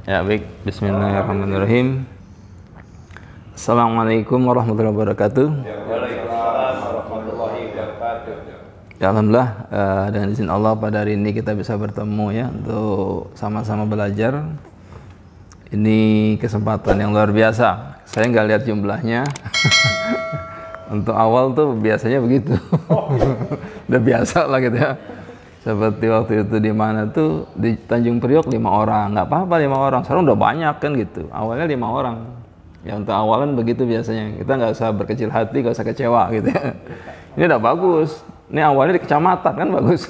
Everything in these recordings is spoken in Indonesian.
Ya baik, bismillahirrahmanirrahim. Assalamualaikum warahmatullahi wabarakatuh. Waalaikumsalam warahmatullahi wabarakatuh. Ya Alhamdulillah, dengan izin Allah pada hari ini kita bisa bertemu ya untuk sama-sama belajar. Ini kesempatan yang luar biasa. Saya nggak lihat jumlahnya. Untuk awal tuh biasanya begitu. Udah biasa lah gitu ya. Seperti waktu itu di mana tuh di Tanjung Priok 5 orang, nggak apa-apa 5 orang. Sekarang udah banyak kan gitu. Awalnya 5 orang. Ya untuk awalan begitu biasanya. Kita nggak usah berkecil hati, nggak usah kecewa gitu ya. Ini udah bagus. Ini awalnya di kecamatan kan bagus.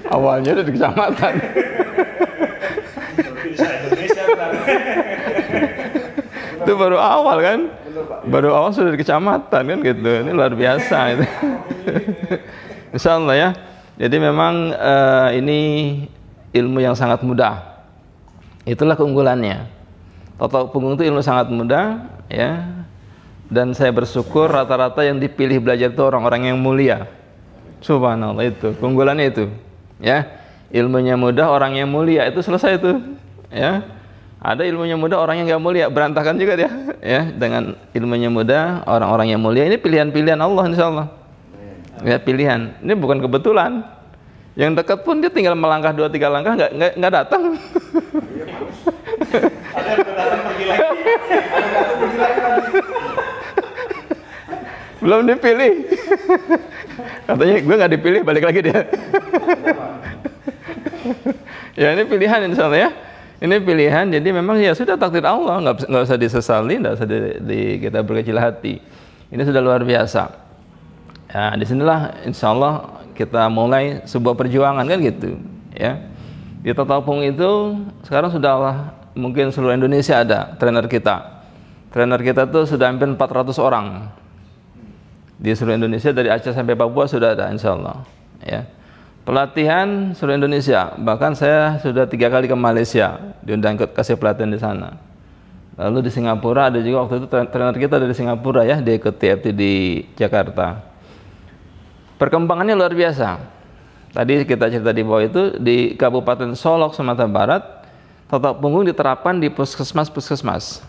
Awalnya udah di kecamatan. Itu baru awal kan? Baru awal sudah di kecamatan kan gitu. Ini luar biasa gitu. Insya Allah ya. Jadi memang ini ilmu yang sangat mudah. Itulah keunggulannya. Tato punggung itu ilmu sangat mudah ya. Dan saya bersyukur rata-rata yang dipilih belajar itu orang-orang yang mulia. Subhanallah, itu keunggulannya itu. Ya. Ilmunya mudah, orang yang mulia, itu selesai itu. Ya. Ada ilmunya mudah, orang yang nggak mulia, berantakan juga dia. Ya, dengan ilmunya mudah, orang-orang yang mulia, ini pilihan-pilihan Allah insya Allah. Ya, pilihan. Ini bukan kebetulan. Yang dekat pun dia tinggal melangkah 2-3 langkah nggak datang. Ada yang datang pergi lagi. Ada yang datang pergi lagi. Belum dipilih. Katanya gue nggak dipilih, balik lagi dia. Ya ini pilihan insya Allah ya. Ini pilihan, jadi memang ya sudah takdir Allah, nggak usah disesali, nggak usah kita berkecil hati. Ini sudah luar biasa. Ya, disinilah insya Allah kita mulai sebuah perjuangan kan gitu. Ya, di Tatapung itu sekarang sudah mungkin seluruh Indonesia ada trainer kita. Trainer kita tuh sudah hampir 400 orang di seluruh Indonesia, dari Aceh sampai Papua sudah ada insya Allah. Ya. Pelatihan seluruh Indonesia, bahkan saya sudah 3 kali ke Malaysia, diundang ikut kasih pelatihan di sana. Lalu di Singapura ada juga waktu itu trainer kita dari Singapura ya, dia ikut TFT di Jakarta. Perkembangannya luar biasa. Tadi kita cerita di bawah itu di Kabupaten Solok, Sumatera Barat, tato punggung diterapkan di puskesmas.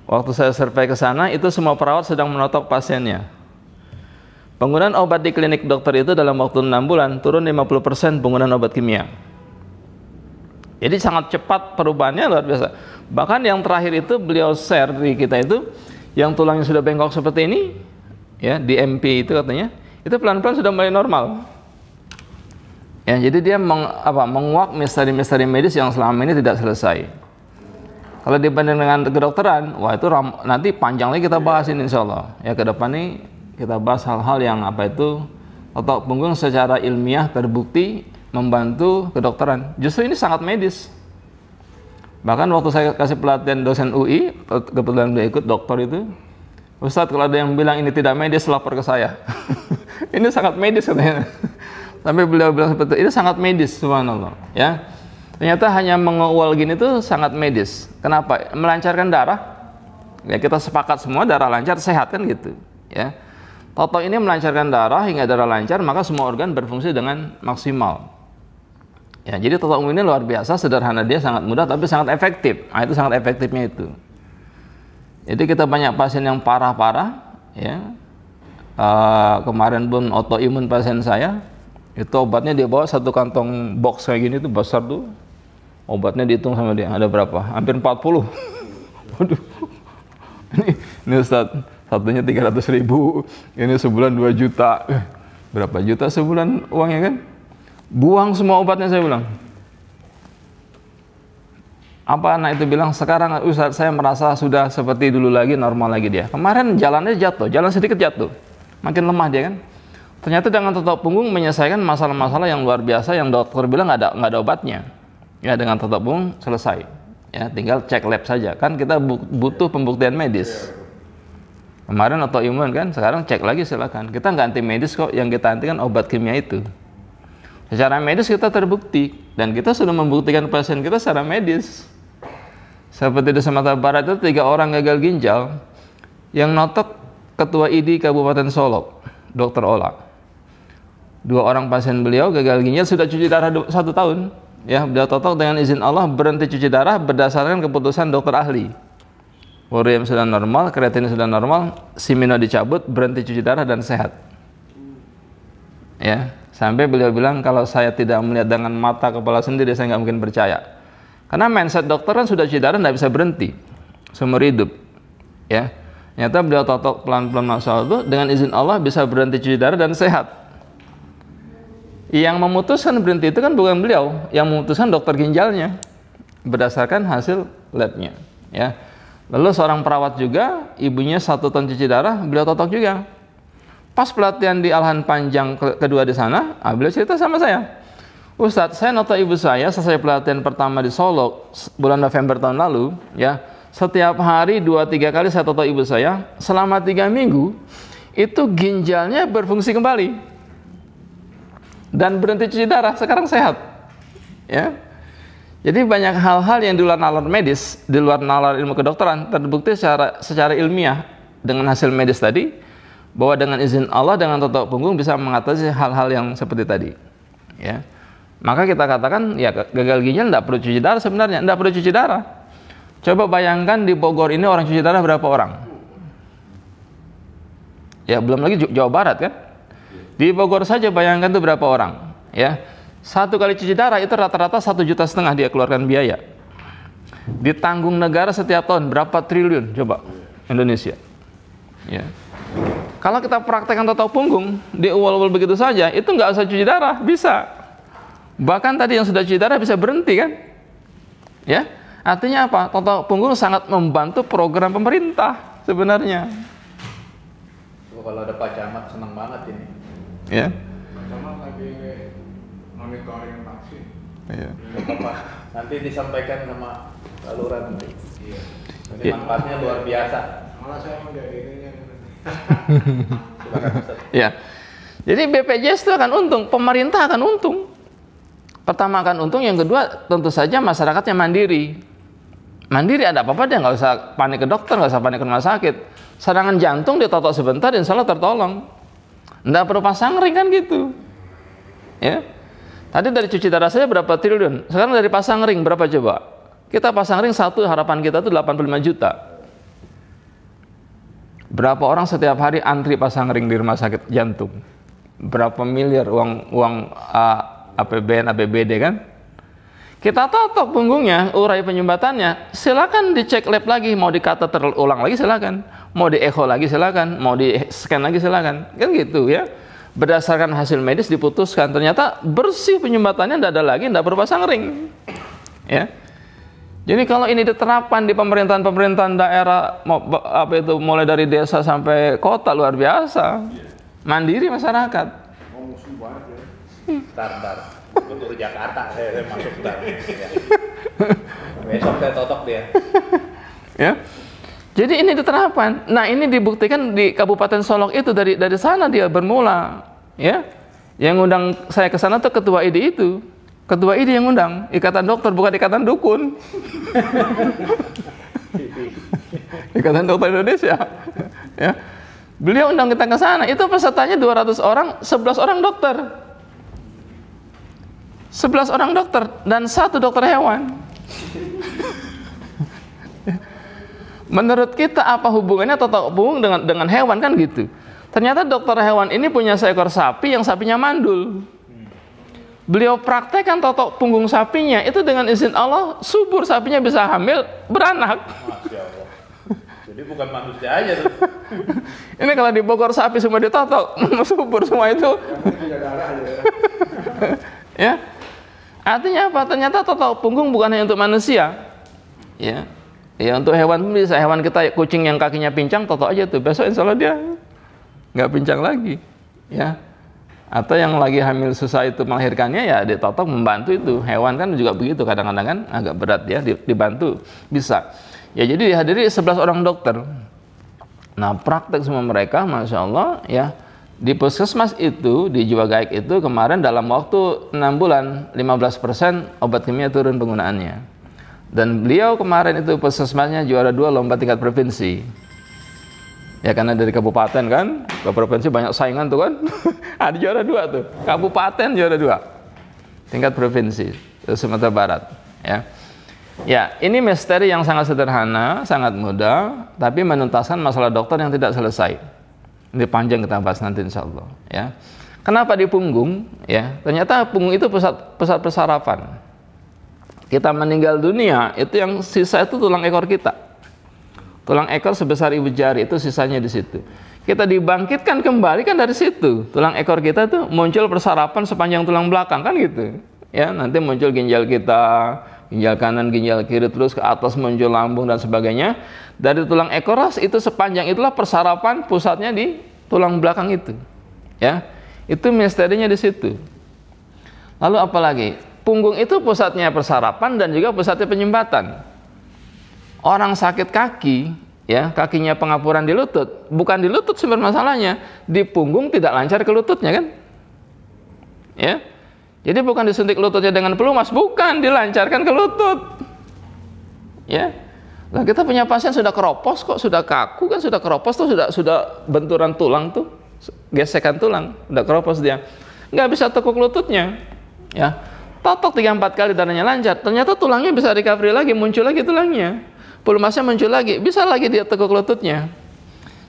Waktu saya survei ke sana, itu semua perawat sedang menotok pasiennya. Penggunaan obat di klinik dokter itu dalam waktu 6 bulan turun 50% penggunaan obat kimia. Jadi sangat cepat perubahannya, luar biasa. Bahkan yang terakhir itu beliau share di kita itu, yang tulangnya sudah bengkok seperti ini, ya di MP itu katanya, itu pelan-pelan sudah mulai normal. Ya, jadi dia menguak misteri-misteri medis yang selama ini tidak selesai. Kalau dibanding dengan kedokteran, wah itu nanti panjang lagi kita bahas ini insya Allah. Ya ke depan ini kita bahas hal-hal yang tato punggung secara ilmiah terbukti membantu kedokteran. Justru ini sangat medis. Bahkan waktu saya kasih pelatihan dosen UI, kebetulan dia ikut dokter itu, Ustadz kalau ada yang bilang ini tidak medis, lapor ke saya. Ini sangat medis katanya. Sampai beliau bilang seperti itu, sangat medis, subhanallah. Ya, ternyata hanya mengual gini itu sangat medis. Kenapa? Melancarkan darah. Ya kita sepakat semua darah lancar, sehat kan gitu. Ya. Toto ini melancarkan darah hingga darah lancar, maka semua organ berfungsi dengan maksimal. Ya, jadi toto ini luar biasa, sederhana dia, sangat mudah tapi sangat efektif. Nah, itu sangat efektifnya itu. Jadi kita banyak pasien yang parah-parah, ya. Kemarin pun autoimun pasien saya, itu obatnya dia bawa satu kantong box kayak gini tuh besar tuh. Obatnya dihitung sama dia, ada berapa? Hampir 40. Waduh. Ini Ustaz, satunya 300.000, ini sebulan 2 juta. Berapa juta sebulan uangnya kan? Buang semua obatnya, saya bilang. Apa anak itu bilang, sekarang Ustaz saya merasa sudah seperti dulu lagi, normal lagi dia. Kemarin jalannya jatuh, jalan sedikit jatuh. Makin lemah dia kan. Ternyata dengan tato punggung menyelesaikan masalah-masalah yang luar biasa yang dokter bilang nggak ada obatnya. Ya dengan tato punggung selesai. Ya tinggal cek lab saja. Kan kita butuh pembuktian medis. Kemarin autoimun kan, sekarang cek lagi silakan. Kita nggak anti medis kok, yang kita anti kan obat kimia itu. Secara medis kita terbukti, dan kita sudah membuktikan pasien kita secara medis. Seperti di Sumatera Barat itu 3 orang gagal ginjal, yang notok Ketua ID Kabupaten Solok, Dr. Ola. 2 orang pasien beliau gagal ginjal sudah cuci darah 1 tahun. Ya, beliau totok dengan izin Allah berhenti cuci darah berdasarkan keputusan dokter ahli. Ureum sudah normal, kreatinin sudah normal, simino dicabut, berhenti cuci darah dan sehat. Ya, sampai beliau bilang kalau saya tidak melihat dengan mata kepala sendiri saya nggak mungkin percaya. Karena mindset dokter kan sudah cuci darah nggak bisa berhenti seumur hidup. Ya, ternyata beliau totok pelan-pelan masya Allah itu dengan izin Allah bisa berhenti cuci darah dan sehat. Yang memutuskan berhenti itu kan bukan beliau, yang memutuskan dokter ginjalnya berdasarkan hasil labnya. Ya. Lalu seorang perawat juga, ibunya 1 ton cuci darah, beliau totok juga. Pas pelatihan di Alhan Panjang kedua di sana, beliau cerita sama saya, Ustadz, saya noto ibu saya selesai pelatihan pertama di Solo bulan November tahun lalu, ya, setiap hari 2-3 kali saya toto ibu saya, selama 3 minggu itu ginjalnya berfungsi kembali dan berhenti cuci darah, sekarang sehat. Ya. Jadi banyak hal-hal yang di luar nalar medis, di luar nalar ilmu kedokteran terbukti secara ilmiah dengan hasil medis tadi bahwa dengan izin Allah dengan totok punggung bisa mengatasi hal-hal yang seperti tadi. Ya. Maka kita katakan ya gagal ginjal tidak perlu cuci darah sebenarnya, tidak perlu cuci darah. Coba bayangkan di Bogor ini orang cuci darah berapa orang? Ya belum lagi Jawa Barat kan? Di Bogor saja bayangkan itu berapa orang? Ya. 1 kali cuci darah itu rata-rata 1,5 juta dia keluarkan biaya. Ditanggung negara setiap tahun berapa triliun coba Indonesia. Ya. Kalau kita praktekkan totok punggung di uwal-uwal begitu saja, itu nggak usah cuci darah, bisa. Bahkan tadi yang sudah cuci darah bisa berhenti kan? Ya, artinya apa? Totok punggung sangat membantu program pemerintah sebenarnya. Kalau ada Pak Camat senang banget ini. Ya. Pak Camat lagi monitoring vaksin. Iya. Nanti disampaikan sama Pak Lurah nanti. Iya. Ini manfaatnya luar biasa. Malah saya mau jadi ininya. Silakan Ustaz. Ya. Jadi BPJS itu akan untung, pemerintah akan untung. Pertama akan untung, yang kedua tentu saja masyarakatnya mandiri. Mandiri ada apa-apa dia nggak usah panik ke dokter, nggak usah panik ke rumah sakit. Serangan jantung ditotok sebentar, insya Allah tertolong. Nggak perlu pasang ring kan gitu. Ya. Tadi dari cuci darah saja berapa triliun, sekarang dari pasang ring berapa coba? Kita pasang ring 1, harapan kita itu 85 juta. Berapa orang setiap hari antri pasang ring di rumah sakit jantung? Berapa miliar uang APBN, APBD kan? Kita totok punggungnya, urai penyumbatannya, silakan dicek lab lagi, mau dikateter ulang lagi silakan, mau di echo lagi silakan, mau di scan lagi silakan, kan gitu ya. Berdasarkan hasil medis diputuskan ternyata bersih penyumbatannya, tidak ada lagi, tidak perlu pasang ring. Ya. Jadi kalau ini diterapkan di pemerintahan daerah, mulai dari desa sampai kota luar biasa, mandiri masyarakat. Oh, musuh banget ya. Ntar. Untuk Jakarta saya masuk ntar. Ya. Besok saya totok dia. Ya. Jadi ini diterapkan. Nah, ini dibuktikan di Kabupaten Solok itu dari sana dia bermula, ya. Yang undang saya ke sana tuh ketua ID itu. Ketua ID yang undang, Ikatan Dokter bukan Ikatan Dukun. Ikatan Dokter Indonesia. Ya. Beliau undang kita ke sana. Itu pesertanya 200 orang, 11 orang dokter. 11 orang dokter dan 1 dokter hewan. Menurut kita apa hubungannya totok punggung dengan hewan kan gitu. Ternyata dokter hewan ini punya seekor sapi yang sapinya mandul. Beliau praktekkan totok punggung sapinya, itu dengan izin Allah subur, sapinya bisa hamil, beranak. Masya Allah. Jadi bukan manusia aja tuh. Ini kalau di Bogor sapi semua ditotok, subur semua itu. Tidak darah aja. Ya. Artinya apa? Ternyata totok punggung bukan hanya untuk manusia. Ya. Ya untuk hewan pun bisa. Hewan kita, kucing yang kakinya pincang, totok aja tuh. Besok insya Allah dia nggak pincang lagi. Ya. Atau yang lagi hamil susah itu melahirkannya, ya ditotok membantu itu. Hewan kan juga begitu, kadang-kadang kan agak berat ya, dibantu. Bisa. Ya jadi dihadiri 11 orang dokter. Nah praktek semua mereka, Masya Allah ya. Di puskesmas itu, di Jiwa Gaik itu kemarin dalam waktu 6 bulan, 15% obat kimia turun penggunaannya. Dan beliau kemarin itu puskesmasnya juara 2 lomba tingkat provinsi. Ya karena dari kabupaten kan, ke provinsi banyak saingan tuh kan. Ada juara 2 tuh. Kabupaten juara 2. Tingkat provinsi Sumatera Barat, ya. Ya, ini misteri yang sangat sederhana, sangat mudah, tapi menuntaskan masalah dokter yang tidak selesai. Ini panjang kita bahas nanti insya Allah, ya. Kenapa di punggung? Ya, ternyata punggung itu pusat persarafan. Kita meninggal dunia, itu yang sisa itu tulang ekor kita. Tulang ekor sebesar ibu jari itu sisanya di situ. Kita dibangkitkan kembali kan dari situ. Tulang ekor kita tuh muncul persarapan sepanjang tulang belakang kan gitu. Ya, nanti muncul ginjal kita, ginjal kanan, ginjal kiri, terus ke atas muncul lambung dan sebagainya. Dari tulang ekor itu sepanjang itulah persarapan pusatnya di tulang belakang itu. Ya. Itu misterinya di situ. Lalu apalagi? Punggung itu pusatnya persarapan dan juga pusatnya penyumbatan. Orang sakit kaki, ya kakinya pengapuran di lutut, bukan di lutut sumber masalahnya, di punggung tidak lancar ke lututnya kan? Ya, jadi bukan disuntik lututnya dengan pelumas, bukan dilancarkan ke lutut. Ya, nah kita punya pasien sudah keropos kok, sudah kaku kan, sudah keropos tuh sudah benturan tulang tuh, gesekan tulang, udah keropos dia, nggak bisa tekuk lututnya, ya. Totok 3-4 kali darahnya lancar, ternyata tulangnya bisa recovery lagi, muncul lagi tulangnya, pelumasnya muncul lagi, bisa lagi dia tekuk lututnya.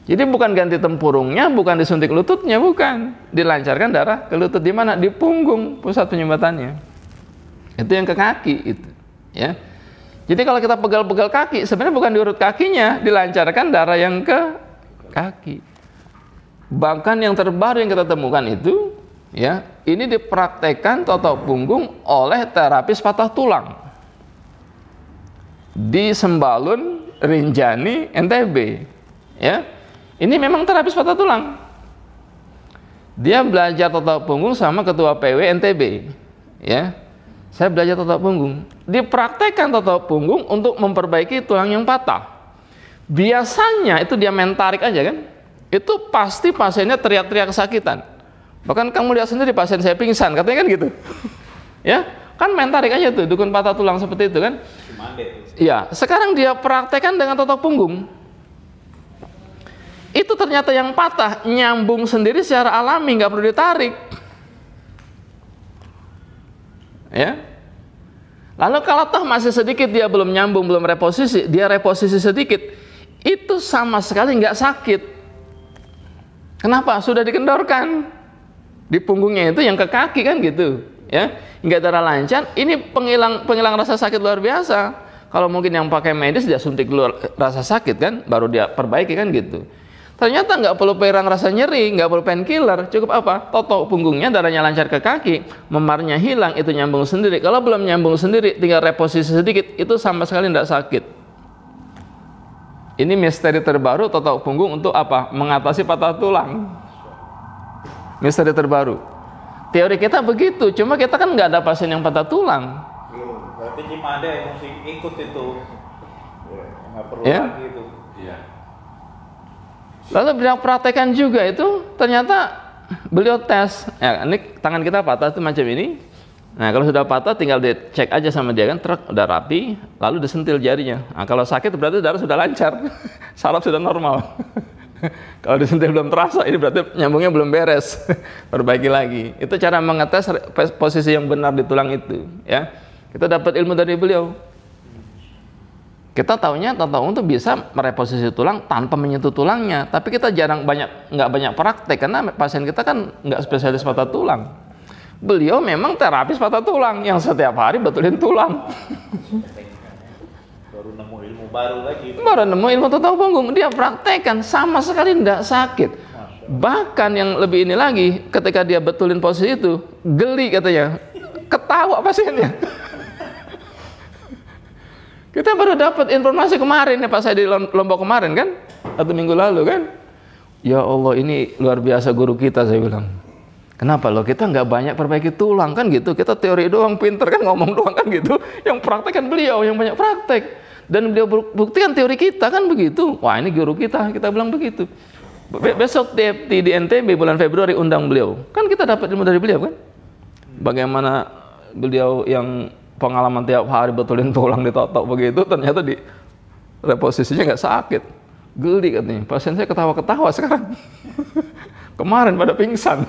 Jadi bukan ganti tempurungnya, bukan disuntik lututnya, bukan, dilancarkan darah ke lutut di mana? Di punggung, pusat penyumbatannya. Itu yang ke kaki itu, ya. Jadi kalau kita pegal-pegal kaki, sebenarnya bukan di urut kakinya, dilancarkan darah yang ke kaki. Bahkan yang terbaru yang kita temukan itu, ya, ini dipraktekkan totok punggung oleh terapis patah tulang di Sembalun, Rinjani, NTB. Ya, ini memang terapis patah tulang. Dia belajar totok punggung sama ketua PW NTB. Ya, saya belajar totok punggung. Dipraktekkan totok punggung untuk memperbaiki tulang yang patah. Biasanya itu dia main tarik aja kan, itu pasti pasiennya teriak-teriak kesakitan. Bahkan kamu lihat sendiri pasien saya pingsan, katanya kan gitu. Ya, kan main tarik aja tuh, dukun patah tulang seperti itu kan. Iya, sekarang dia praktekkan dengan totok punggung. Itu ternyata yang patah nyambung sendiri secara alami, nggak perlu ditarik. Ya. Lalu kalau toh masih sedikit dia belum nyambung, belum reposisi, dia reposisi sedikit, itu sama sekali nggak sakit. Kenapa? Sudah dikendorkan. Di punggungnya itu yang ke kaki kan gitu, ya, nggak darah lancar. Ini penghilang rasa sakit luar biasa. Kalau mungkin yang pakai medis dia suntik dulu rasa sakit kan, baru dia perbaiki kan gitu. Ternyata nggak perlu perang rasa nyeri, nggak perlu painkiller, cukup apa? Totok punggungnya darahnya lancar ke kaki, memarnya hilang, itu nyambung sendiri. Kalau belum nyambung sendiri, tinggal reposisi sedikit, itu sama sekali nggak sakit. Ini misteri terbaru totok punggung untuk apa? Mengatasi patah tulang. Misteri terbaru. Teori kita begitu, cuma kita kan nggak ada pasien yang patah tulang. Berarti cuma ada yang mesti ikut itu, nggak perlu ya? Lagi itu. Iya. Lalu beliau praktekkan juga itu, ternyata beliau tes. Ya, ini tangan kita patah itu macam ini. Nah kalau sudah patah, tinggal dicek aja sama dia kan, truk udah rapi, lalu disentil jarinya. Nah, kalau sakit berarti darah sudah lancar, saraf sudah normal. Kalau disentil belum terasa, ini berarti nyambungnya belum beres. Perbaiki lagi. Itu cara mengetes posisi yang benar di tulang itu. Ya, kita dapat ilmu dari beliau. Kita taunya totok itu bisa mereposisi tulang tanpa menyentuh tulangnya. Tapi kita nggak banyak praktek karena pasien kita kan nggak spesialis patah tulang. Beliau memang terapis patah tulang yang setiap hari betulin tulang. Baru nemu ilmu baru lagi. Baru nemu ilmu totok punggung, dia praktekkan sama sekali tidak sakit. Bahkan yang lebih ini lagi, ketika dia betulin posisi itu, geli katanya, ketawa pasiennya. Kita baru dapat informasi kemarin ya, pas saya di Lombok kemarin kan, 1 minggu lalu kan. Ya Allah, ini luar biasa guru kita, saya bilang. Kenapa loh, kita nggak banyak perbaiki tulang kan gitu, kita teori doang, pinter kan ngomong doang kan gitu. Yang praktek kan beliau yang banyak praktek. Dan beliau buktikan teori kita kan begitu. Wah ini guru kita bilang begitu. Besok di NTB bulan Februari undang beliau. Kan kita dapat ilmu dari beliau kan. Bagaimana beliau yang pengalaman tiap hari betulin tulang ditotok begitu, ternyata di reposisinya nggak sakit. Geli katanya, pasien saya ketawa-ketawa sekarang. Kemarin pada pingsan.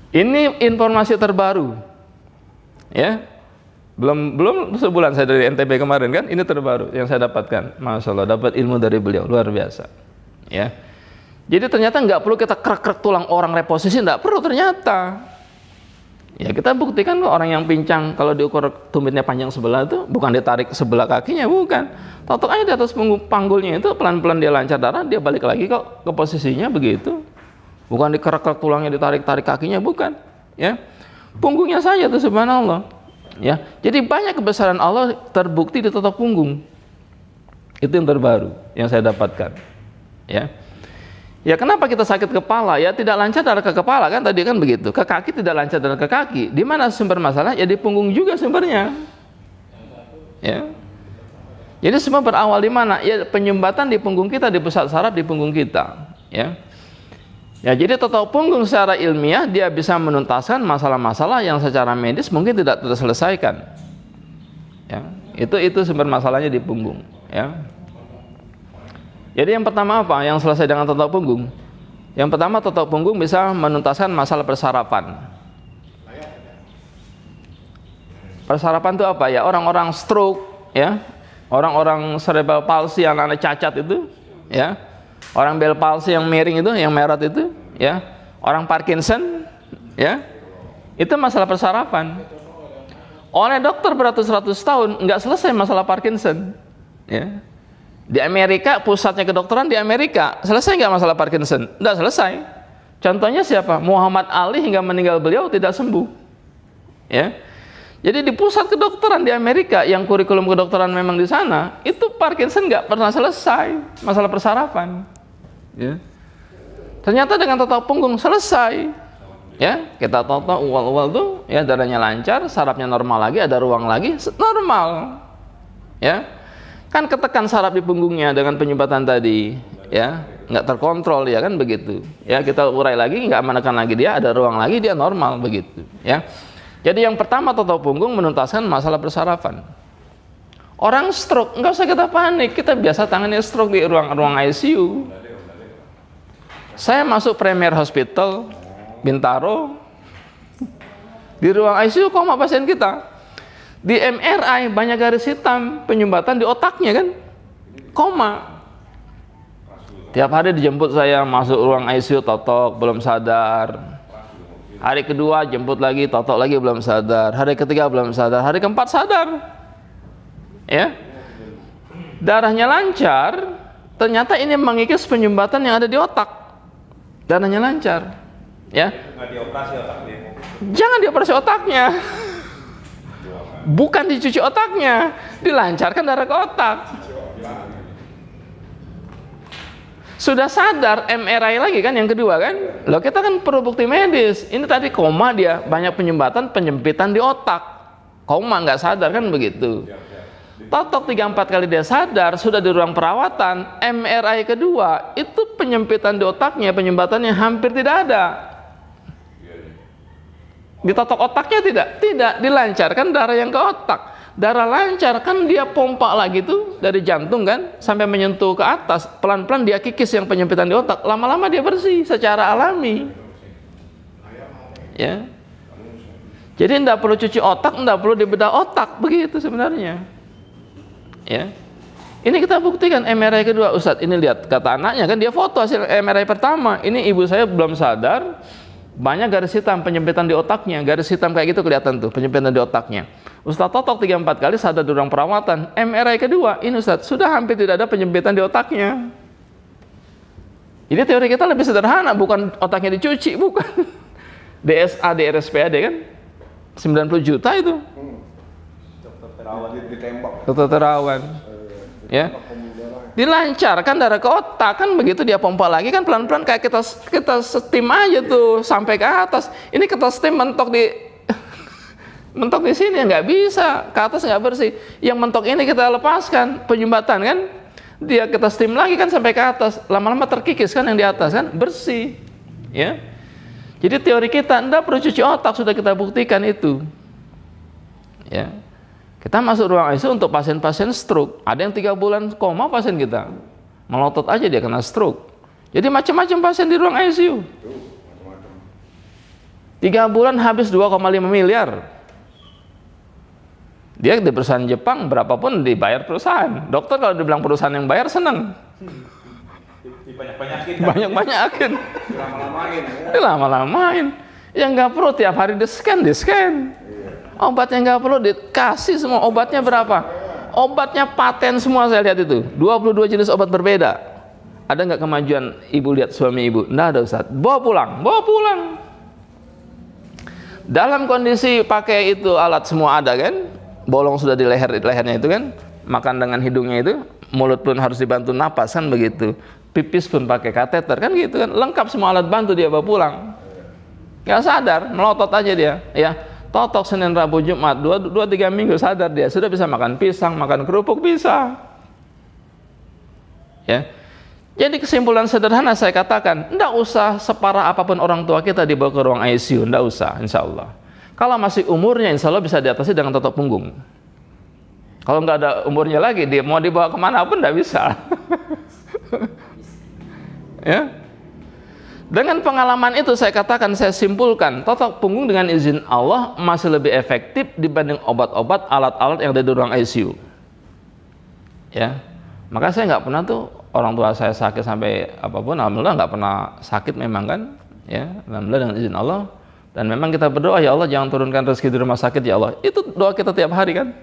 Ini informasi terbaru, ya. Belum sebulan saya dari NTB kemarin kan, ini terbaru yang saya dapatkan. Masya Allah, dapat ilmu dari beliau luar biasa, ya. Jadi ternyata nggak perlu kita krek-krek tulang orang reposisi, nggak perlu ternyata. Ya kita buktikan orang yang pincang kalau diukur tumitnya panjang sebelah itu bukan ditarik sebelah kakinya, bukan. Totok aja di atas panggulnya itu pelan-pelan dia lancar darah, dia balik lagi kok ke posisinya begitu. Bukan dikerek-kerek tulangnya, ditarik-tarik kakinya, bukan. Ya, punggungnya saja tuh subhanallah. Ya, jadi banyak kebesaran Allah terbukti di totok punggung. Itu yang terbaru yang saya dapatkan. Ya. Ya kenapa kita sakit kepala? Ya tidak lancar darah ke kepala kan tadi kan begitu. Ke kaki tidak lancar darah ke kaki. Di mana sumber masalah? Ya di punggung juga sumbernya. Ya. Jadi semua berawal di mana? Ya penyumbatan di punggung kita, di pusat saraf di punggung kita. Ya. Ya jadi totok punggung secara ilmiah dia bisa menuntaskan masalah-masalah yang secara medis mungkin tidak terselesaikan. Ya. Itu sumber masalahnya di punggung. Ya. Jadi yang pertama apa? Yang selesai dengan totok punggung. Yang pertama totok punggung bisa menuntaskan masalah persarapan. Persarapan itu apa ya? Orang-orang stroke, ya, orang-orang cerebral palsy, anak-anak cacat itu, ya, orang Bell palsy yang miring itu, yang merot itu, ya, orang Parkinson, ya, itu masalah persarapan. Oleh dokter beratus-ratus tahun nggak selesai masalah Parkinson, ya. Di Amerika, pusatnya kedokteran di Amerika, selesai nggak masalah Parkinson? Nggak selesai. Contohnya siapa? Muhammad Ali hingga meninggal beliau tidak sembuh. Ya. Jadi di pusat kedokteran di Amerika, yang kurikulum kedokteran memang di sana, itu Parkinson nggak pernah selesai masalah persarafan. Ya. Ternyata dengan totok punggung selesai. Ya, kita totok uwal-uwal tuh, ya darahnya lancar, sarafnya normal lagi, ada ruang lagi, normal. Ya. Kan ketekan saraf di punggungnya dengan penyumbatan tadi, ya nggak terkontrol ya kan begitu. Ya kita urai lagi, nggak menekan lagi dia, ada ruang lagi dia normal begitu. Ya. Jadi yang pertama totok punggung menuntaskan masalah persarafan. Orang stroke nggak usah kita panik, kita biasa tangani stroke di ruang ICU. Saya masuk Premier Hospital Bintaro, di ruang ICU koma pasien kita. Di MRI banyak garis hitam, penyumbatan di otaknya kan, koma. Tiap hari dijemput saya masuk ruang ICU, totok belum sadar. Hari kedua jemput lagi, totok lagi belum sadar. Hari ketiga belum sadar, hari keempat sadar. Ya, darahnya lancar. Ternyata ini mengikis penyumbatan yang ada di otak. Darahnya lancar. Ya. Nggak dioperasi otaknya. Jangan dioperasi otaknya. Bukan dicuci otaknya, dilancarkan darah ke otak. Sudah sadar, MRI lagi kan yang kedua kan. Loh kita kan perlu bukti medis. Ini tadi koma dia, banyak penyumbatan, penyempitan di otak. Koma nggak sadar kan begitu. Totok 3-4 kali dia sadar, sudah di ruang perawatan. MRI kedua, itu penyempitan di otaknya, penyumbatannya hampir tidak ada. Ditotok otaknya tidak dilancarkan darah yang ke otak. Darah lancar kan dia pompa lagi tuh dari jantung kan sampai menyentuh ke atas, pelan-pelan dia kikis yang penyempitan di otak, lama-lama dia bersih secara alami. Ya. Jadi tidak perlu cuci otak, tidak perlu dibedah otak, begitu sebenarnya. Ya. Ini kita buktikan MRI kedua, Ustadz. Ini lihat kata anaknya kan dia foto hasil MRI pertama. Ini ibu saya belum sadar. Banyak garis hitam penyempitan di otaknya, garis hitam kayak gitu kelihatan tuh penyempitan di otaknya. Ustadz totok 3-4 kali sadar di ruang perawatan. MRI kedua, ini Ustadz sudah hampir tidak ada penyempitan di otaknya. Jadi teori kita lebih sederhana, bukan otaknya dicuci, bukan. DSA, DRSPAD kan 90 juta itu. Dokter terawan ditembak. Dokter terawan. Ya. Dilancarkan darah ke otak kan begitu dia pompa lagi kan pelan-pelan kayak kita steam aja tuh sampai ke atas. Ini kita steam mentok di sini nggak bisa, ke atas nggak bersih. Yang mentok ini kita lepaskan penyumbatan kan, dia kita steam lagi kan sampai ke atas, lama-lama terkikis kan yang di atas kan bersih. Ya. Jadi teori kita enggak perlu cuci otak, sudah kita buktikan itu. Ya. Kita masuk ruang ICU untuk pasien-pasien stroke. Ada yang 3 bulan koma pasien kita. Melotot aja dia kena stroke. Jadi macam-macam pasien di ruang ICU. 3 bulan habis 2,5 miliar. Dia di perusahaan Jepang berapapun dibayar perusahaan. Dokter kalau dibilang perusahaan yang bayar senang. Banyak-banyakin. Banyak-banyakin. Lama-lamain. Lama-lamain. Yang nggak perlu tiap hari di scan. Obatnya nggak perlu dikasih semua. Obatnya berapa? Obatnya paten semua saya lihat itu. 22 jenis obat berbeda. Ada nggak kemajuan ibu lihat suami ibu? Nggak ada Ustaz. Bawa pulang. Dalam kondisi pakai itu alat semua ada kan? Bolong sudah di lehernya itu kan? Makan dengan hidungnya itu. Mulut pun harus dibantu napas kan begitu. Pipis pun pakai kateter kan gitu kan? Lengkap semua alat bantu dia bawa pulang. Nggak sadar, melotot aja dia. Ya, totok Senin, Rabu, Jumat, 2-3 minggu sadar dia sudah bisa makan pisang, makan kerupuk bisa. Ya. Jadi kesimpulan sederhana saya katakan, enggak usah separah apapun orang tua kita dibawa ke ruang ICU, enggak usah, insya Allah. Kalau masih umurnya, insya Allah bisa diatasi dengan totok punggung. Kalau nggak ada umurnya lagi, dia mau dibawa kemana pun enggak bisa. Ya. Dengan pengalaman itu saya katakan, saya simpulkan, totok punggung dengan izin Allah masih lebih efektif dibanding obat-obat, alat-alat yang ada di ruang ICU. Ya. Maka saya nggak pernah tuh orang tua saya sakit sampai apapun, alhamdulillah nggak pernah sakit memang kan, ya, alhamdulillah dengan izin Allah. Dan memang kita berdoa, ya Allah jangan turunkan rezeki di rumah sakit ya Allah. Itu doa kita tiap hari kan.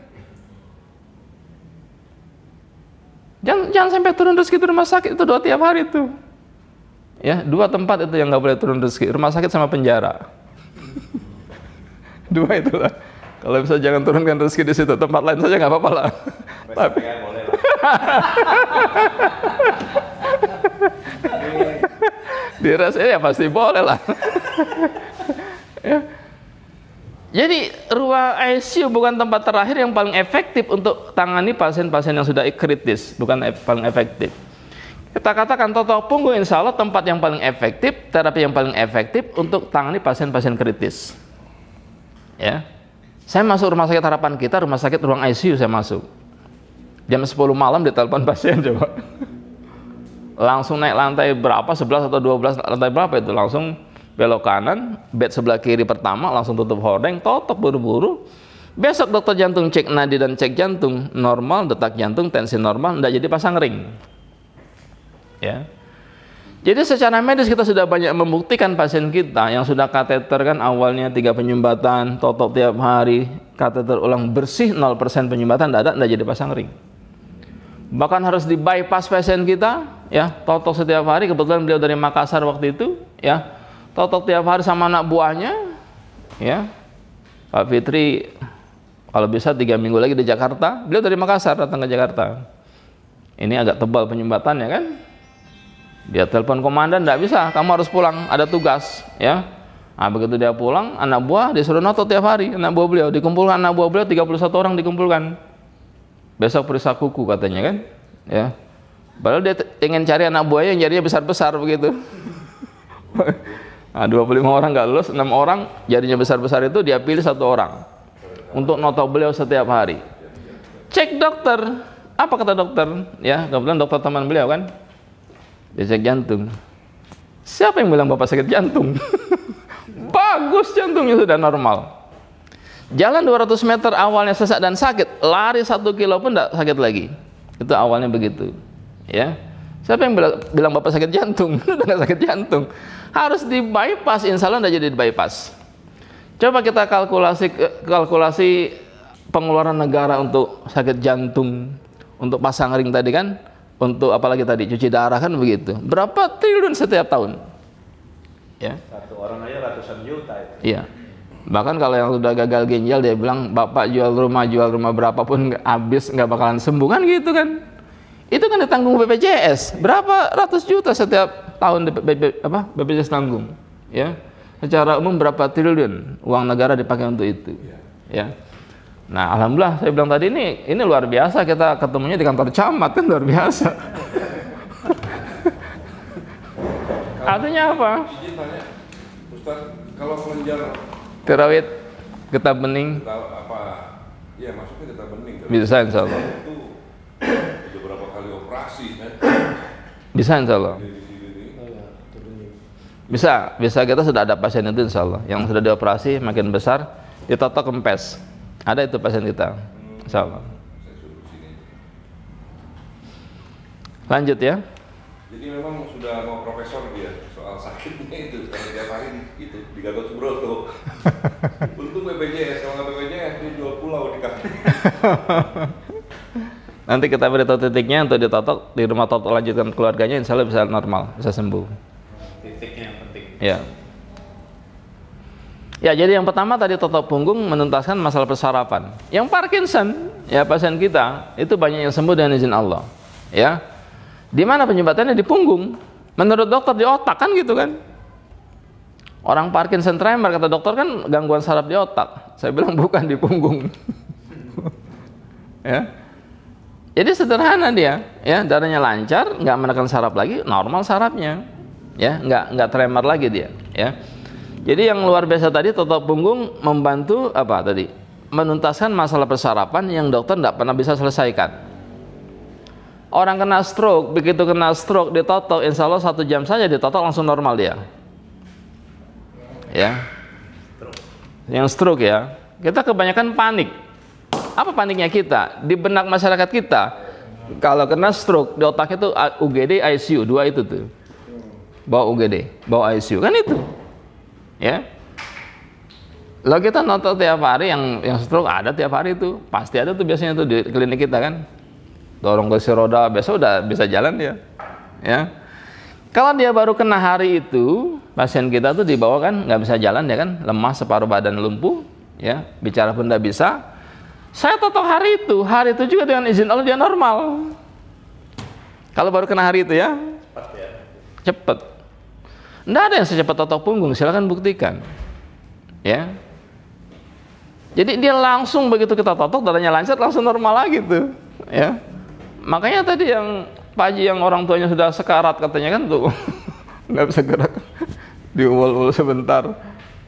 Jangan sampai turun rezeki di rumah sakit, itu doa tiap hari tuh. Ya, 2 tempat itu yang nggak boleh turun rezeki, rumah sakit sama penjara. 2 itulah. Kalau bisa jangan turunkan rezeki di situ, tempat lain saja nggak apa-apa lah. Tapi boleh lah. di RSUD ya pasti boleh lah. Ya. Jadi ruang ICU bukan tempat terakhir yang paling efektif untuk tangani pasien-pasien yang sudah kritis, bukan paling efektif. Kita katakan totok punggung insya Allah tempat yang paling efektif, terapi yang paling efektif untuk tangani pasien-pasien kritis. Ya, saya masuk rumah sakit harapan kita, rumah sakit ruang ICU saya masuk. Jam 10 malam ditelepon pasien coba. Langsung naik lantai berapa, 11 atau 12 lantai berapa itu, langsung belok kanan, bed sebelah kiri pertama, langsung tutup hordeng, totok buru-buru. Besok dokter jantung cek nadi dan cek jantung, normal, detak jantung, tensi normal, enggak jadi pasang ring. Ya. Jadi secara medis kita sudah banyak membuktikan pasien kita yang sudah kateter kan awalnya 3 penyumbatan, totok tiap hari, kateter ulang bersih 0% penyumbatan, enggak jadi pasang ring. Bahkan harus di bypass pasien kita, ya, totok setiap hari, kebetulan beliau dari Makassar waktu itu, ya. Totok tiap hari sama anak buahnya, ya. Pak Fitri kalau bisa 3 minggu lagi di Jakarta, beliau dari Makassar datang ke Jakarta. Ini agak tebal penyumbatannya kan. Dia telepon komandan, enggak bisa, kamu harus pulang, ada tugas, ya. Nah, begitu dia pulang, anak buah disuruh notot tiap hari, anak buah beliau dikumpulkan, anak buah beliau 31 orang dikumpulkan. Besok periksa kuku katanya kan, ya. Padahal dia ingin cari anak buahnya yang jarinya besar-besar begitu. Nah, 25 orang nggak lulus, 6 orang jarinya besar-besar itu dia pilih 1 orang untuk notok beliau setiap hari. Cek dokter, apa kata dokter? Ya, kebetulan dokter teman beliau kan. Dia cek jantung. Siapa yang bilang bapak sakit jantung? Bagus, jantungnya sudah normal. Jalan 200 meter awalnya sesak dan sakit, lari 1 kilo pun tidak sakit lagi. Itu awalnya begitu. Ya, siapa yang bilang bapak sakit jantung? Udah nggak sakit jantung. Harus di bypass, insya Allah tidak jadi di bypass. Coba kita kalkulasi pengeluaran negara untuk sakit jantung, untuk pasang ring tadi kan, untuk apalagi tadi cuci darah kan begitu. Berapa triliun setiap tahun? Ya. 1 orang aja ratusan juta itu. Iya. Bahkan kalau yang sudah gagal ginjal dia bilang bapak jual rumah berapapun habis nggak bakalan sembuh kan gitu kan. Itu kan ditanggung BPJS. Berapa ratus juta setiap tahun BPJS tanggung, ya. Secara umum berapa triliun uang negara dipakai untuk itu, ya. Nah, alhamdulillah saya bilang tadi ini luar biasa, kita ketemunya di kantor camat kan luar biasa. Artinya apa? Izin tanya, Ustaz, kalau kelenjar Tiroid, getah bening, apa Iya, maksudnya tetap bening. Bisa insya Allah. Itu udah berapa kali operasi kan? Bisa insya Allah. Di sini nih. Bisa kita sudah ada pasien itu insya Allah. Yang sudah dioperasi makin besar, ditotok kempes. Ada itu pasien kita, insya Allah. Saya suruh sini. Lanjut ya. Jadi memang sudah mau profesor dia soal sakitnya itu, karena tiap hari itu di Gatot Subroto. Untung BPJS, kalau nggak BPJS dia jual pulau di kaki. Nanti kita beritahu titiknya untuk ditotok di rumah totok lanjutkan keluarganya, insya Allah bisa normal, bisa sembuh. Titiknya yang penting. Ya. Ya, jadi yang pertama tadi totok punggung menuntaskan masalah persarapan. Yang Parkinson, ya pasien kita itu banyak yang sembuh dengan izin Allah. Ya. Di mana penyebabnya? Di punggung. Menurut dokter di otak kan gitu kan. Orang Parkinson tremor kata dokter kan gangguan saraf di otak. Saya bilang bukan di punggung. Ya. Jadi sederhana dia, ya darahnya lancar, nggak menekan saraf lagi, normal sarafnya, ya nggak tremor lagi dia, ya. Jadi yang luar biasa tadi totok punggung membantu apa tadi? Menuntaskan masalah persarapan yang dokter nggak pernah bisa selesaikan. Orang kena stroke, begitu kena stroke ditotok, insya Allah 1 jam saja ditotok langsung normal dia. Ya. Yang stroke ya, kita kebanyakan panik. Apa paniknya kita? Di benak masyarakat kita, kalau kena stroke di otak itu UGD, ICU, 2 itu tuh. Bawa UGD, bawa ICU, kan itu. Ya. Lalu kita nonton tiap hari yang stroke ada tiap hari itu, pasti ada tuh biasanya tuh di klinik kita kan. Dorong kursi roda, besok udah bisa jalan dia. Ya. Kalau dia baru kena hari itu, pasien kita tuh dibawa kan nggak bisa jalan ya kan, lemah separuh badan lumpuh, ya bicara pun nggak bisa. Saya totok hari itu juga dengan izin Allah dia normal. Kalau baru kena hari itu ya, Cepat ya. cepet. Nggak ada yang secepat totok punggung, silakan buktikan. Ya. Jadi dia langsung begitu kita totok darahnya lancar langsung normal lagi tuh, ya. Makanya tadi yang Pak Haji yang orang tuanya sudah sekarat katanya kan tuh nggak bisa gerak, diuul-uul sebentar,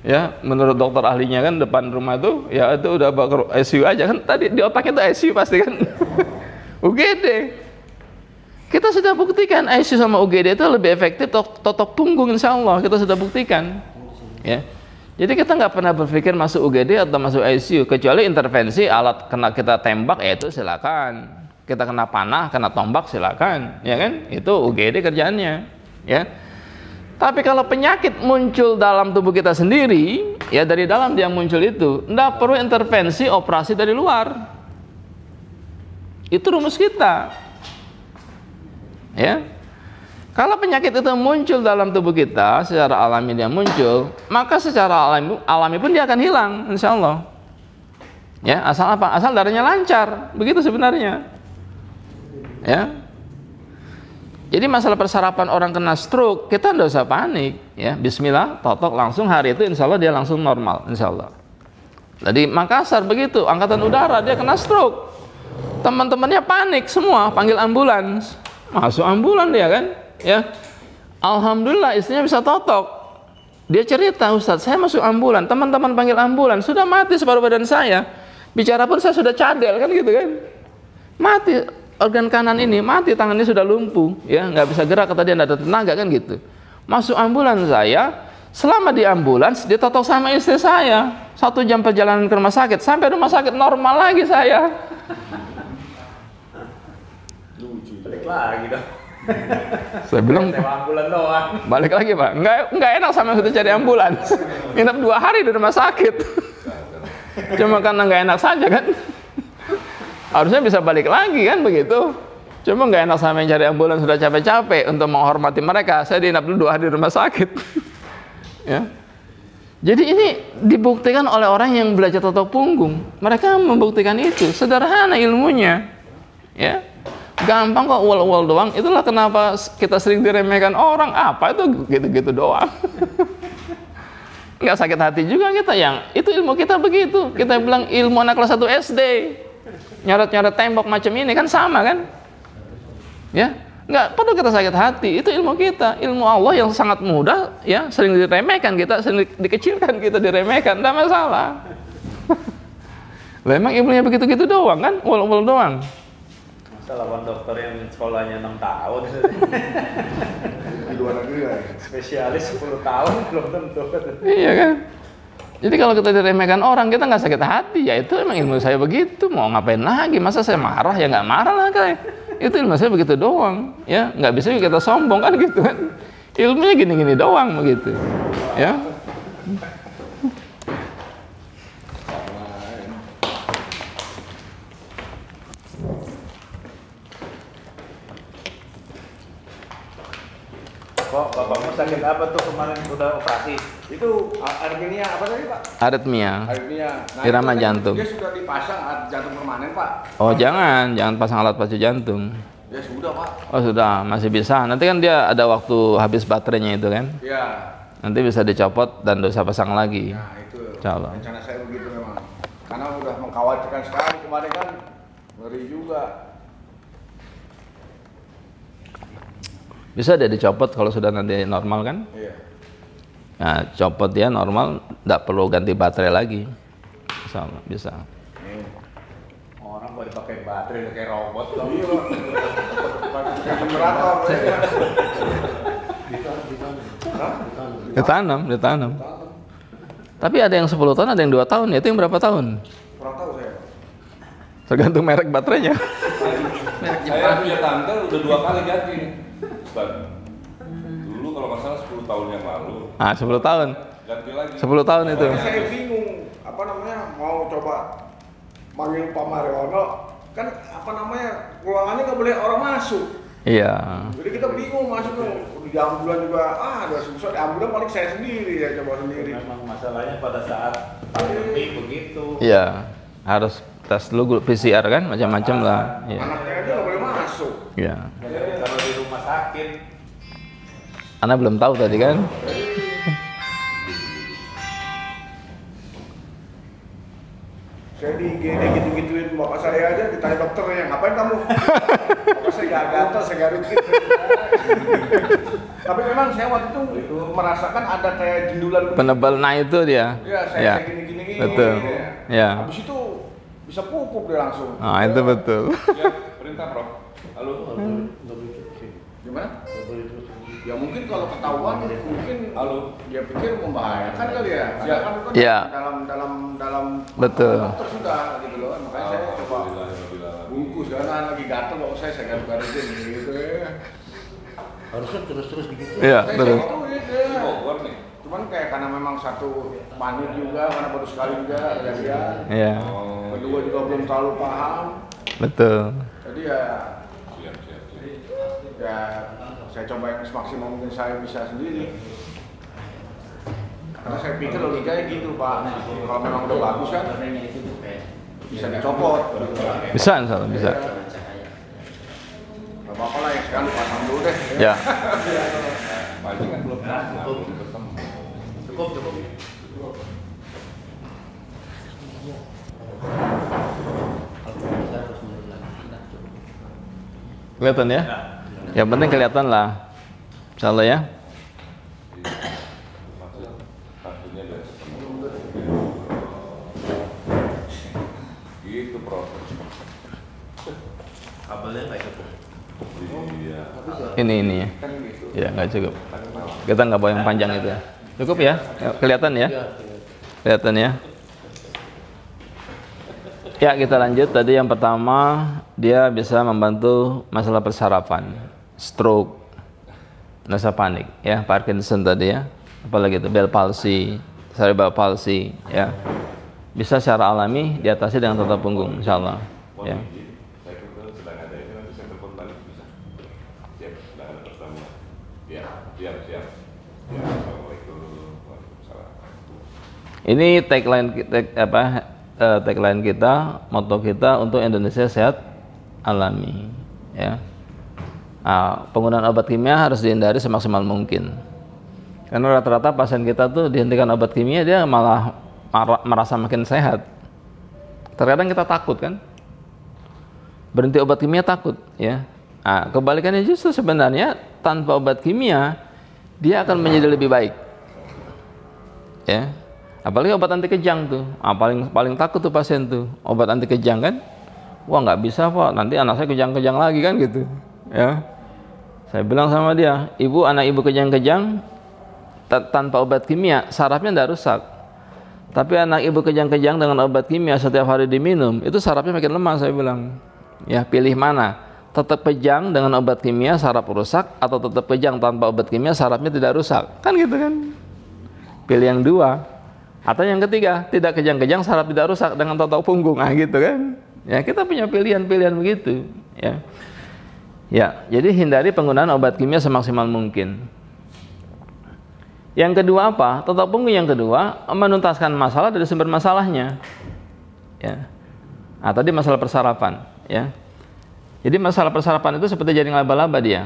ya menurut dokter ahlinya kan depan rumah tuh ya itu udah bakar ICU aja kan tadi di otaknya itu ICU pasti kan. UGD kita sudah buktikan ICU sama UGD itu lebih efektif totok punggung insya Allah kita sudah buktikan, ya. Jadi kita nggak pernah berpikir masuk UGD atau masuk ICU kecuali intervensi alat kena kita tembak ya itu silakan. Kita kena panah, kena tombak silakan, ya kan? Itu UGD kerjaannya, ya. Tapi kalau penyakit muncul dalam tubuh kita sendiri, ya dari dalam dia muncul itu, enggak perlu intervensi operasi dari luar. Itu rumus kita. Ya. Kalau penyakit itu muncul dalam tubuh kita, secara alami dia muncul, maka secara alami pun dia akan hilang, insya Allah. Ya, asal apa? Asal darahnya lancar, begitu sebenarnya. Ya, jadi masalah persarapan orang kena stroke kita tidak usah panik, ya. Bismillah, totok langsung hari itu, insya Allah dia langsung normal, insya Allah. Jadi Makassar begitu, angkatan udara dia kena stroke, teman-temannya panik semua, panggil ambulans, masuk ambulan dia kan, ya. Alhamdulillah istrinya bisa totok. Dia cerita, Ustadz, saya masuk ambulan, teman-teman panggil ambulan, sudah mati separuh badan saya, bicara pun saya sudah cadel kan gitu kan, mati. Organ kanan ini mati, tangannya sudah lumpuh, ya nggak bisa gerak, kata dia nggak ada tenaga kan gitu. Masuk ambulans saya, selama di ambulans ditotok sama istri saya, 1 jam perjalanan ke rumah sakit, sampai rumah sakit normal lagi saya. Lucu. Balik lagi dong. Saya bilang Sewa ambulan doang. balik lagi pak, nggak enak sama yang sudah cari ambulans, nginep 2 hari di rumah sakit, cuma karena nggak enak saja kan. Harusnya bisa balik lagi kan begitu. Cuma nggak enak sama yang cari ambulans sudah capek-capek untuk menghormati mereka. Saya diinap dulu 2 hari di rumah sakit. Ya. Jadi ini dibuktikan oleh orang yang belajar totok punggung. Mereka membuktikan itu. Sederhana ilmunya. Ya. Gampang kok ual-ual doang. Itulah kenapa kita sering diremehkan orang. Apa itu gitu-gitu doang. Nggak sakit hati juga kita yang itu ilmu kita begitu. Kita bilang ilmu anak kelas 1 SD. Nyoret-nyoret tembok macam ini kan sama kan, ya nggak perlu kita sakit hati, itu ilmu kita, ilmu Allah yang sangat mudah, ya sering diremehkan kita, sering dikecilkan kita, diremehkan, tidak masalah. Lah emang ilmunya begitu-gitu doang kan? Ul-ul doang. Masa lawan dokter yang sekolahnya 6 tahun. Di luar negeri lah. Spesialis 10 tahun belum tentu. Iya kan? Jadi kalau kita diremehkan orang, kita nggak sakit hati. Ya itu emang ilmu saya begitu. Mau ngapain lagi? Masa saya marah? Ya nggak marah lah kayak. Itu ilmu saya begitu doang. Ya nggak bisa kita sombong kan gitu kan. Ilmunya gini-gini doang begitu. Ya. Kok bapakmu sakit apa tuh kemarin udah operasi? Itu arrhythmia apa tadi Pak? Aritmia. Arrhythmia. Irama itu kan jantung. Dia sudah dipasang alat jantung permanen Pak. Oh jangan pasang alat pacu jantung. Ya sudah Pak. Oh sudah, masih bisa. Nanti kan dia ada waktu habis baterainya itu kan. Ya. Nanti bisa dicopot dan dosa pasang lagi. Nah itu. Insyaallah. Rencana saya begitu memang. Karena udah mengkhawatirkan sekali kemarin kan ngeri juga. Bisa dia dicopot kalau sudah nanti normal kan? Iya. Nah, copot dia normal, nggak perlu ganti baterai lagi. Sama, bisa. Orang kok dipakai baterai kayak robot dong. Iya. Pakai generator. Ditanam. Tapi ada yang 10 tahun, ada yang 2 tahun. Itu yang berapa tahun? Kurang tahu saya. Tergantung merek baterainya. Saya punya tante udah 2 kali ganti. Ustaz. Dulu kalau nggak salah 10 tahun yang lalu. Ah, 10 tahun. Ganti lagi. 10 tahun itu. Saya bingung apa namanya mau coba manggil Pak Mariono kan apa namanya ruangannya nggak boleh orang masuk. Iya. Jadi kita bingung masuk tuh di ambulan juga ada susah di ambulan paling saya sendiri ya coba sendiri. Memang masalahnya pada saat pandemi begitu. Iya. Harus tes dulu PCR kan, macam-macam lah. Iya. Anaknya aja nggak boleh masuk. Iya. Jadi kalau di rumah sakit Anda belum tahu tadi kan? Saya di IGD gitu-gituin bapak saya aja ditanya dokternya ngapain kamu? Bapak saya gak gatal, saya garuk gitu. Tapi memang saya waktu itu merasakan ada kayak jendulan begitu. Penebal nah itu dia. Ya, saya gini-gini. Betul. Ya. Habis itu bisa pupuk dia langsung. Ah, itu betul. Ya, perintah Prof. Halo. Gimana? Ya mungkin kalau ketahuan mungkin Halo. dia pikir membahayakan kali ya. Ya. Kan itu kan Ya. dalam Betul. dokter sudah gitu loh. Makanya saya coba bungkus karena lagi gatel kok saya garuk-garukin gitu ya. Harusnya terus-terus begitu. Iya, Saya betul. gituin ya. Bogor nih. Cuman kayak karena memang satu panik juga karena baru sekali juga kejadian. Iya. Kedua juga belum terlalu paham. Betul. Jadi ya Siap. ya saya coba yang semaksimal mungkin saya bisa sendiri. Karena saya pikir logikanya gitu Pak, kalau memang udah bagus kan bisa dicopot. Bisa, insyaallah bisa. Gak apa-apa lah yang sekali pasang dulu deh. Ya. Pagi kan belum belum ketemu. Cukup. Kelihatan ya? Yang penting kelihatan lah. Insyaallah ya. Maksud satunya udah ketemu. Gitu Prof. Kabelnya nggak cukup. Iya. Ini ya. Kan gitu. Ya, nggak cukup. Kita nggak bawa yang panjang itu. Cukup ya? Kelihatan ya? Kelihatan ya? Ya, kita lanjut. Tadi yang pertama, dia bisa membantu masalah persarafan, stroke, rasa panik, ya, Parkinson tadi ya. Apalagi itu Bell palsy, cerebral palsy, ya. Bisa secara alami diatasi dengan tata punggung, insyaallah. Ya. Saya kebetulan sedang ada ini, nanti saya telepon balik bisa. Siap, sedang ada pertemuan. Ya, siap. Ya, Assalamualaikum. Waalaikumsalam. Ini tagline kita, moto kita untuk Indonesia sehat alami, ya. Nah, penggunaan obat kimia harus dihindari semaksimal mungkin. Karena rata-rata pasien kita tuh dihentikan obat kimia dia malah merasa makin sehat. Terkadang kita takut kan, berhenti obat kimia takut, ya. Nah, kebalikannya justru sebenarnya tanpa obat kimia dia akan menjadi lebih baik, ya. Apalagi obat anti kejang tuh, paling takut tuh pasien tuh, obat anti kejang kan. Wah nggak bisa Pak, nanti anak saya kejang-kejang lagi kan gitu. Ya, saya bilang sama dia, ibu, anak ibu kejang-kejang tanpa obat kimia, sarafnya nggak rusak. Tapi anak ibu kejang-kejang dengan obat kimia setiap hari diminum, itu sarafnya makin lemah, saya bilang. Ya, pilih mana? Tetap kejang dengan obat kimia saraf rusak, atau tetap kejang tanpa obat kimia sarafnya tidak rusak, kan gitu kan. Pilih yang dua. Atau yang ketiga, tidak kejang-kejang saraf tidak rusak dengan totok punggung, gitu kan. Ya, kita punya pilihan-pilihan begitu, ya. Ya, jadi hindari penggunaan obat kimia semaksimal mungkin. Yang kedua apa? Totok punggung yang kedua, menuntaskan masalah dari sumber masalahnya. Ya. Nah, tadi masalah persarapan, ya. Jadi masalah persarapan itu seperti jaring laba-laba dia.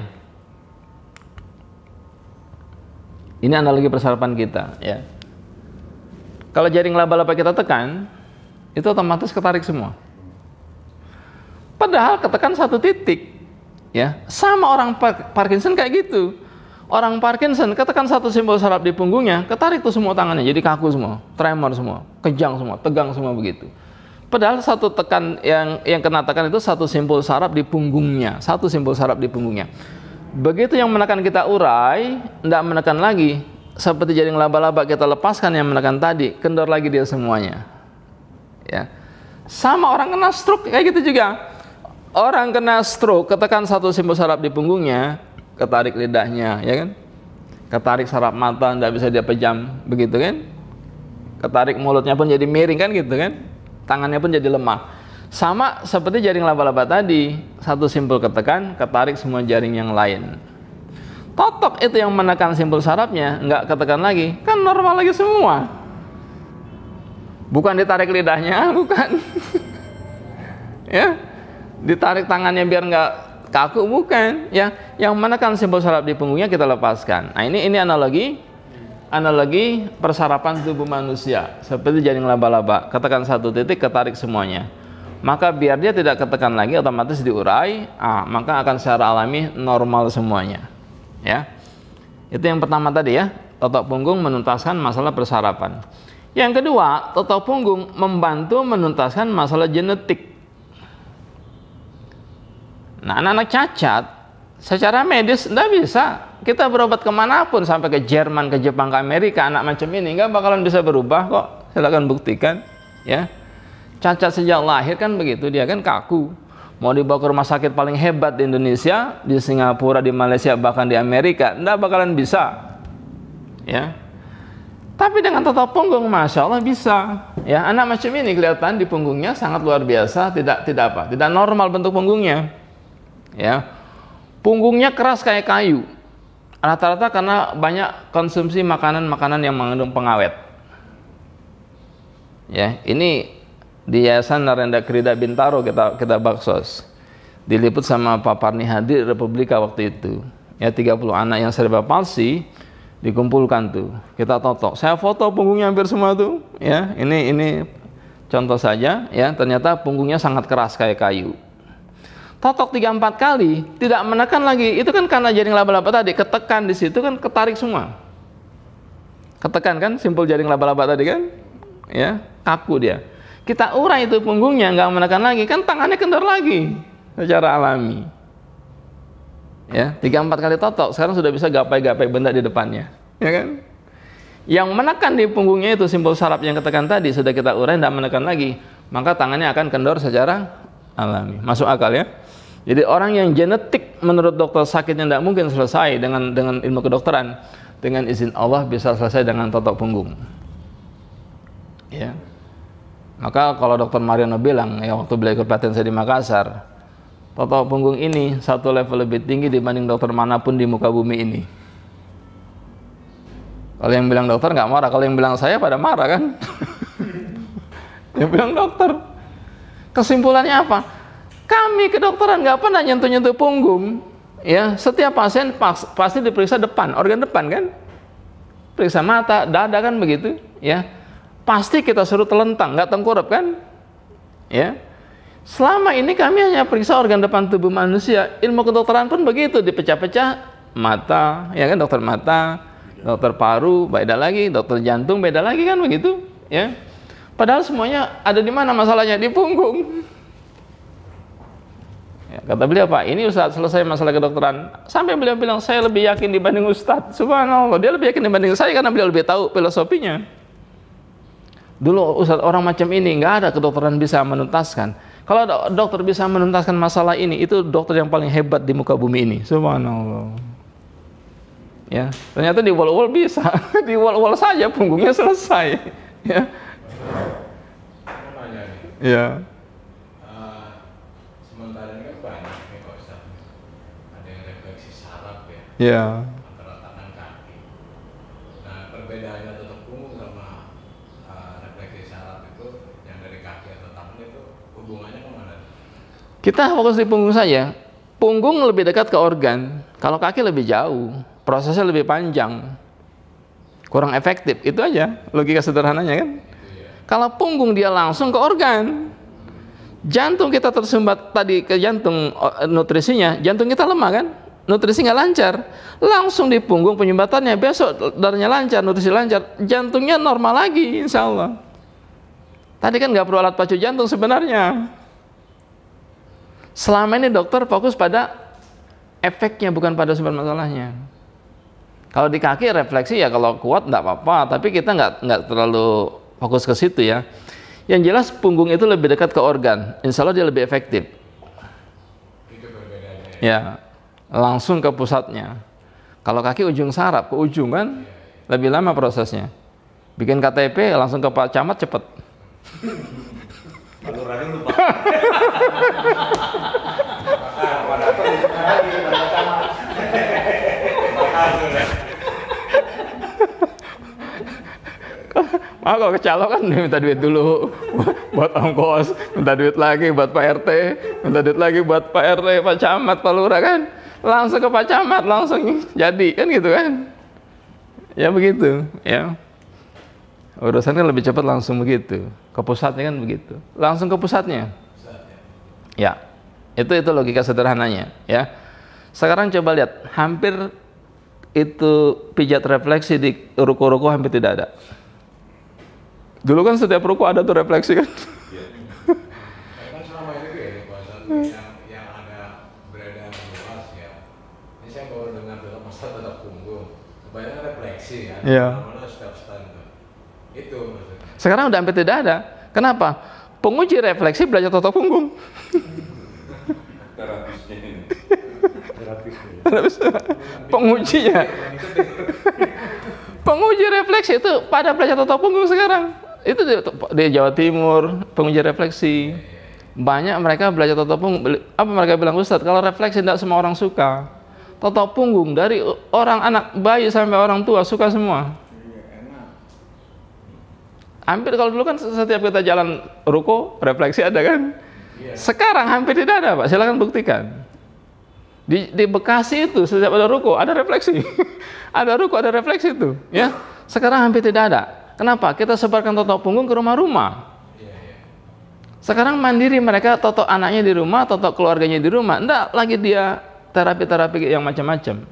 Ini analogi persarapan kita, ya. Kalau jaring laba-laba kita tekan, itu otomatis ketarik semua. Padahal ketekan satu titik, ya. Sama orang Parkinson kayak gitu. Orang Parkinson ketekan satu simbol saraf di punggungnya, ketarik tuh semua tangannya, jadi kaku semua, tremor semua, kejang semua, tegang semua begitu. Padahal satu tekan yang kena tekan itu satu simpul saraf di punggungnya, satu simpul saraf di punggungnya. Begitu yang menekan kita urai, tidak menekan lagi, seperti jaring laba-laba kita lepaskan yang menekan tadi, kendor lagi dia semuanya. Ya, sama orang kena stroke kayak gitu juga. Orang kena stroke, ketekan satu simpul saraf di punggungnya, ketarik lidahnya, ya kan? Ketarik saraf mata, tidak bisa dia pejam, begitu kan? Ketarik mulutnya pun jadi miring kan gitu kan? Tangannya pun jadi lemah. Sama seperti jaring laba-laba tadi, satu simpul ketekan, ketarik semua jaring yang lain. Totok itu yang menekan simpul sarafnya, nggak ketekan lagi, kan normal lagi semua. Bukan ditarik lidahnya, bukan. Ya, ditarik tangannya biar nggak kaku, bukan. Ya, yang menekan simpul saraf di punggungnya kita lepaskan. Nah, ini analogi persarapan tubuh manusia seperti jaring laba-laba, ketekan satu titik, ketarik semuanya. Maka biar dia tidak ketekan lagi, otomatis diurai, maka akan secara alami normal semuanya. Ya, itu yang pertama tadi ya, totok punggung menuntaskan masalah persarapan. Yang kedua, totok punggung membantu menuntaskan masalah genetik. Nah, anak-anak cacat secara medis tidak bisa. Kita berobat kemanapun, sampai ke Jerman, ke Jepang, ke Amerika, anak macam ini nggak bakalan bisa berubah kok. Silakan buktikan, ya. Cacat sejak lahir kan begitu, dia kan kaku. Mau dibawa ke rumah sakit paling hebat di Indonesia, di Singapura, di Malaysia, bahkan di Amerika, nggak bakalan bisa, ya. Tapi dengan totok punggung, masya Allah bisa. Ya, anak macam ini kelihatan di punggungnya sangat luar biasa, tidak normal bentuk punggungnya, ya. Punggungnya keras kayak kayu. Rata-rata karena banyak konsumsi makanan-makanan yang mengandung pengawet. Ya, ini di Yayasan Narendra Krida Bintaro kita baksos. Diliput sama Pak Parni Hadi Republika waktu itu. Ya, 30 anak yang cerebral palsy dikumpulkan tuh. Kita totok. Saya foto punggungnya hampir semua tuh, ya. Ini contoh saja, ya. Ternyata punggungnya sangat keras kayak kayu. Totok 3-4 kali, tidak menekan lagi. Itu kan karena jaring laba-laba tadi, ketekan di situ kan ketarik semua. Ketekan kan, simpul jaring laba-laba tadi kan, ya, kaku dia. Kita urai itu punggungnya, nggak menekan lagi, kan tangannya kendor lagi, secara alami. Ya, 3-4 kali totok, sekarang sudah bisa gapai-gapai benda di depannya, ya kan? Yang menekan di punggungnya itu simpul saraf yang ketekan tadi, sudah kita urai, tidak menekan lagi, maka tangannya akan kendor secara alami. Masuk akal ya? Jadi orang yang genetik menurut dokter sakitnya tidak mungkin selesai dengan ilmu kedokteran, dengan izin Allah bisa selesai dengan totok punggung. Ya. Maka kalau dokter Mariono bilang, ya waktu beliau ikut pelatihan saya di Makassar, totok punggung ini satu level lebih tinggi dibanding dokter manapun di muka bumi ini. Kalau yang bilang dokter nggak marah, kalau yang bilang saya pada marah kan? Yang bilang dokter. Kesimpulannya apa? Kami kedokteran nggak pernah nyentuh-nyentuh punggung. Ya, setiap pasien pasti diperiksa depan, organ depan kan? Periksa mata, dada kan begitu, ya. Pasti kita suruh telentang, nggak tengkurap kan? Ya. Selama ini kami hanya periksa organ depan tubuh manusia. Ilmu kedokteran pun begitu, dipecah-pecah mata, ya kan, dokter mata, dokter paru beda lagi, dokter jantung beda lagi kan begitu, ya. Padahal semuanya ada di mana masalahnya? Di punggung. Ya, kata beliau, Pak, ini Ustaz selesai masalah kedokteran. Sampai beliau bilang, saya lebih yakin dibanding Ustaz. Subhanallah, dia lebih yakin dibanding saya karena beliau lebih tahu filosofinya. Dulu Ustaz, orang macam ini nggak ada kedokteran bisa menuntaskan. Kalau dokter bisa menuntaskan masalah ini, itu dokter yang paling hebat di muka bumi ini. Subhanallah. Ya, ternyata di wol-wol bisa, di wol-wol saja punggungnya selesai. Ya. Ya. Sementara ini kan banyak nih Pak Ustaz. Ada yang refleksi saraf ya. Ya. Antara tangan kaki. Nah, perbedaannya tutup punggung sama refleksi saraf itu yang dari kaki atau tangan itu hubungannya kemana? Kita fokus di punggung saja. Punggung lebih dekat ke organ. Kalau kaki lebih jauh, prosesnya lebih panjang, kurang efektif. Itu aja logika sederhananya kan. Kalau punggung dia langsung ke organ. Jantung kita tersumbat tadi ke jantung, nutrisinya, jantung kita lemah kan, nutrisi nggak lancar, langsung di punggung penyumbatannya, besok darahnya lancar, nutrisi lancar, jantungnya normal lagi, insya Allah. Tadi kan nggak perlu alat pacu jantung sebenarnya. Selama ini dokter fokus pada efeknya, bukan pada sumber masalahnya. Kalau di kaki refleksi ya kalau kuat nggak apa-apa, tapi kita nggak terlalu fokus ke situ ya. Yang jelas punggung itu lebih dekat ke organ, insya Allah dia lebih efektif. Itu perbedaannya. Ya, langsung ke pusatnya. Kalau kaki ujung saraf ke ujung kan, lebih lama prosesnya. Bikin KTP langsung ke Pak Camat cepet. Paluranya lupa. Kalau kecalo kan minta duit dulu buat ongkos, minta duit lagi buat Pak RT, minta duit lagi buat Pak RT, Pak Camat, Pak Lurah kan, langsung ke Pak Camat, langsung jadi kan gitu kan, ya begitu ya. Urusan kan lebih cepat langsung begitu, ke pusatnya kan begitu, langsung ke pusatnya. Ya, itu logika sederhananya ya. Sekarang coba lihat, hampir itu pijat refleksi di ruko-ruko hampir tidak ada. Dulu kan setiap ruko ada tuh refleksi kan. Kan selama ini ya Pak Ustaz, yang ada beredar luas ya. Ini saya baru dengar dalam masalah tetap punggung. Kebanyakan refleksi ya. Iya. Mana step-step itu maksudnya. Sekarang udah hampir tidak ada. Kenapa? Penguji refleksi belajar totok punggung. Terapisnya ini. Pengujinya. Penguji refleksi itu pada belajar totok punggung sekarang. Itu di Jawa Timur, penguji refleksi. Banyak mereka belajar totok punggung. Apa mereka bilang, Ustaz, kalau refleksi tidak semua orang suka. Totok punggung dari orang anak bayi sampai orang tua suka semua. Hampir kalau dulu kan setiap kita jalan ruko, refleksi ada kan? Sekarang hampir tidak ada, Pak. Silakan buktikan. Di Bekasi itu setiap ada ruko ada refleksi. Ada ruko ada refleksi itu, ya. Sekarang hampir tidak ada. Kenapa? Kita sebarkan totok punggung ke rumah-rumah. Sekarang mandiri mereka, totok anaknya di rumah, totok keluarganya di rumah. Enggak lagi dia terapi-terapi yang macam-macam.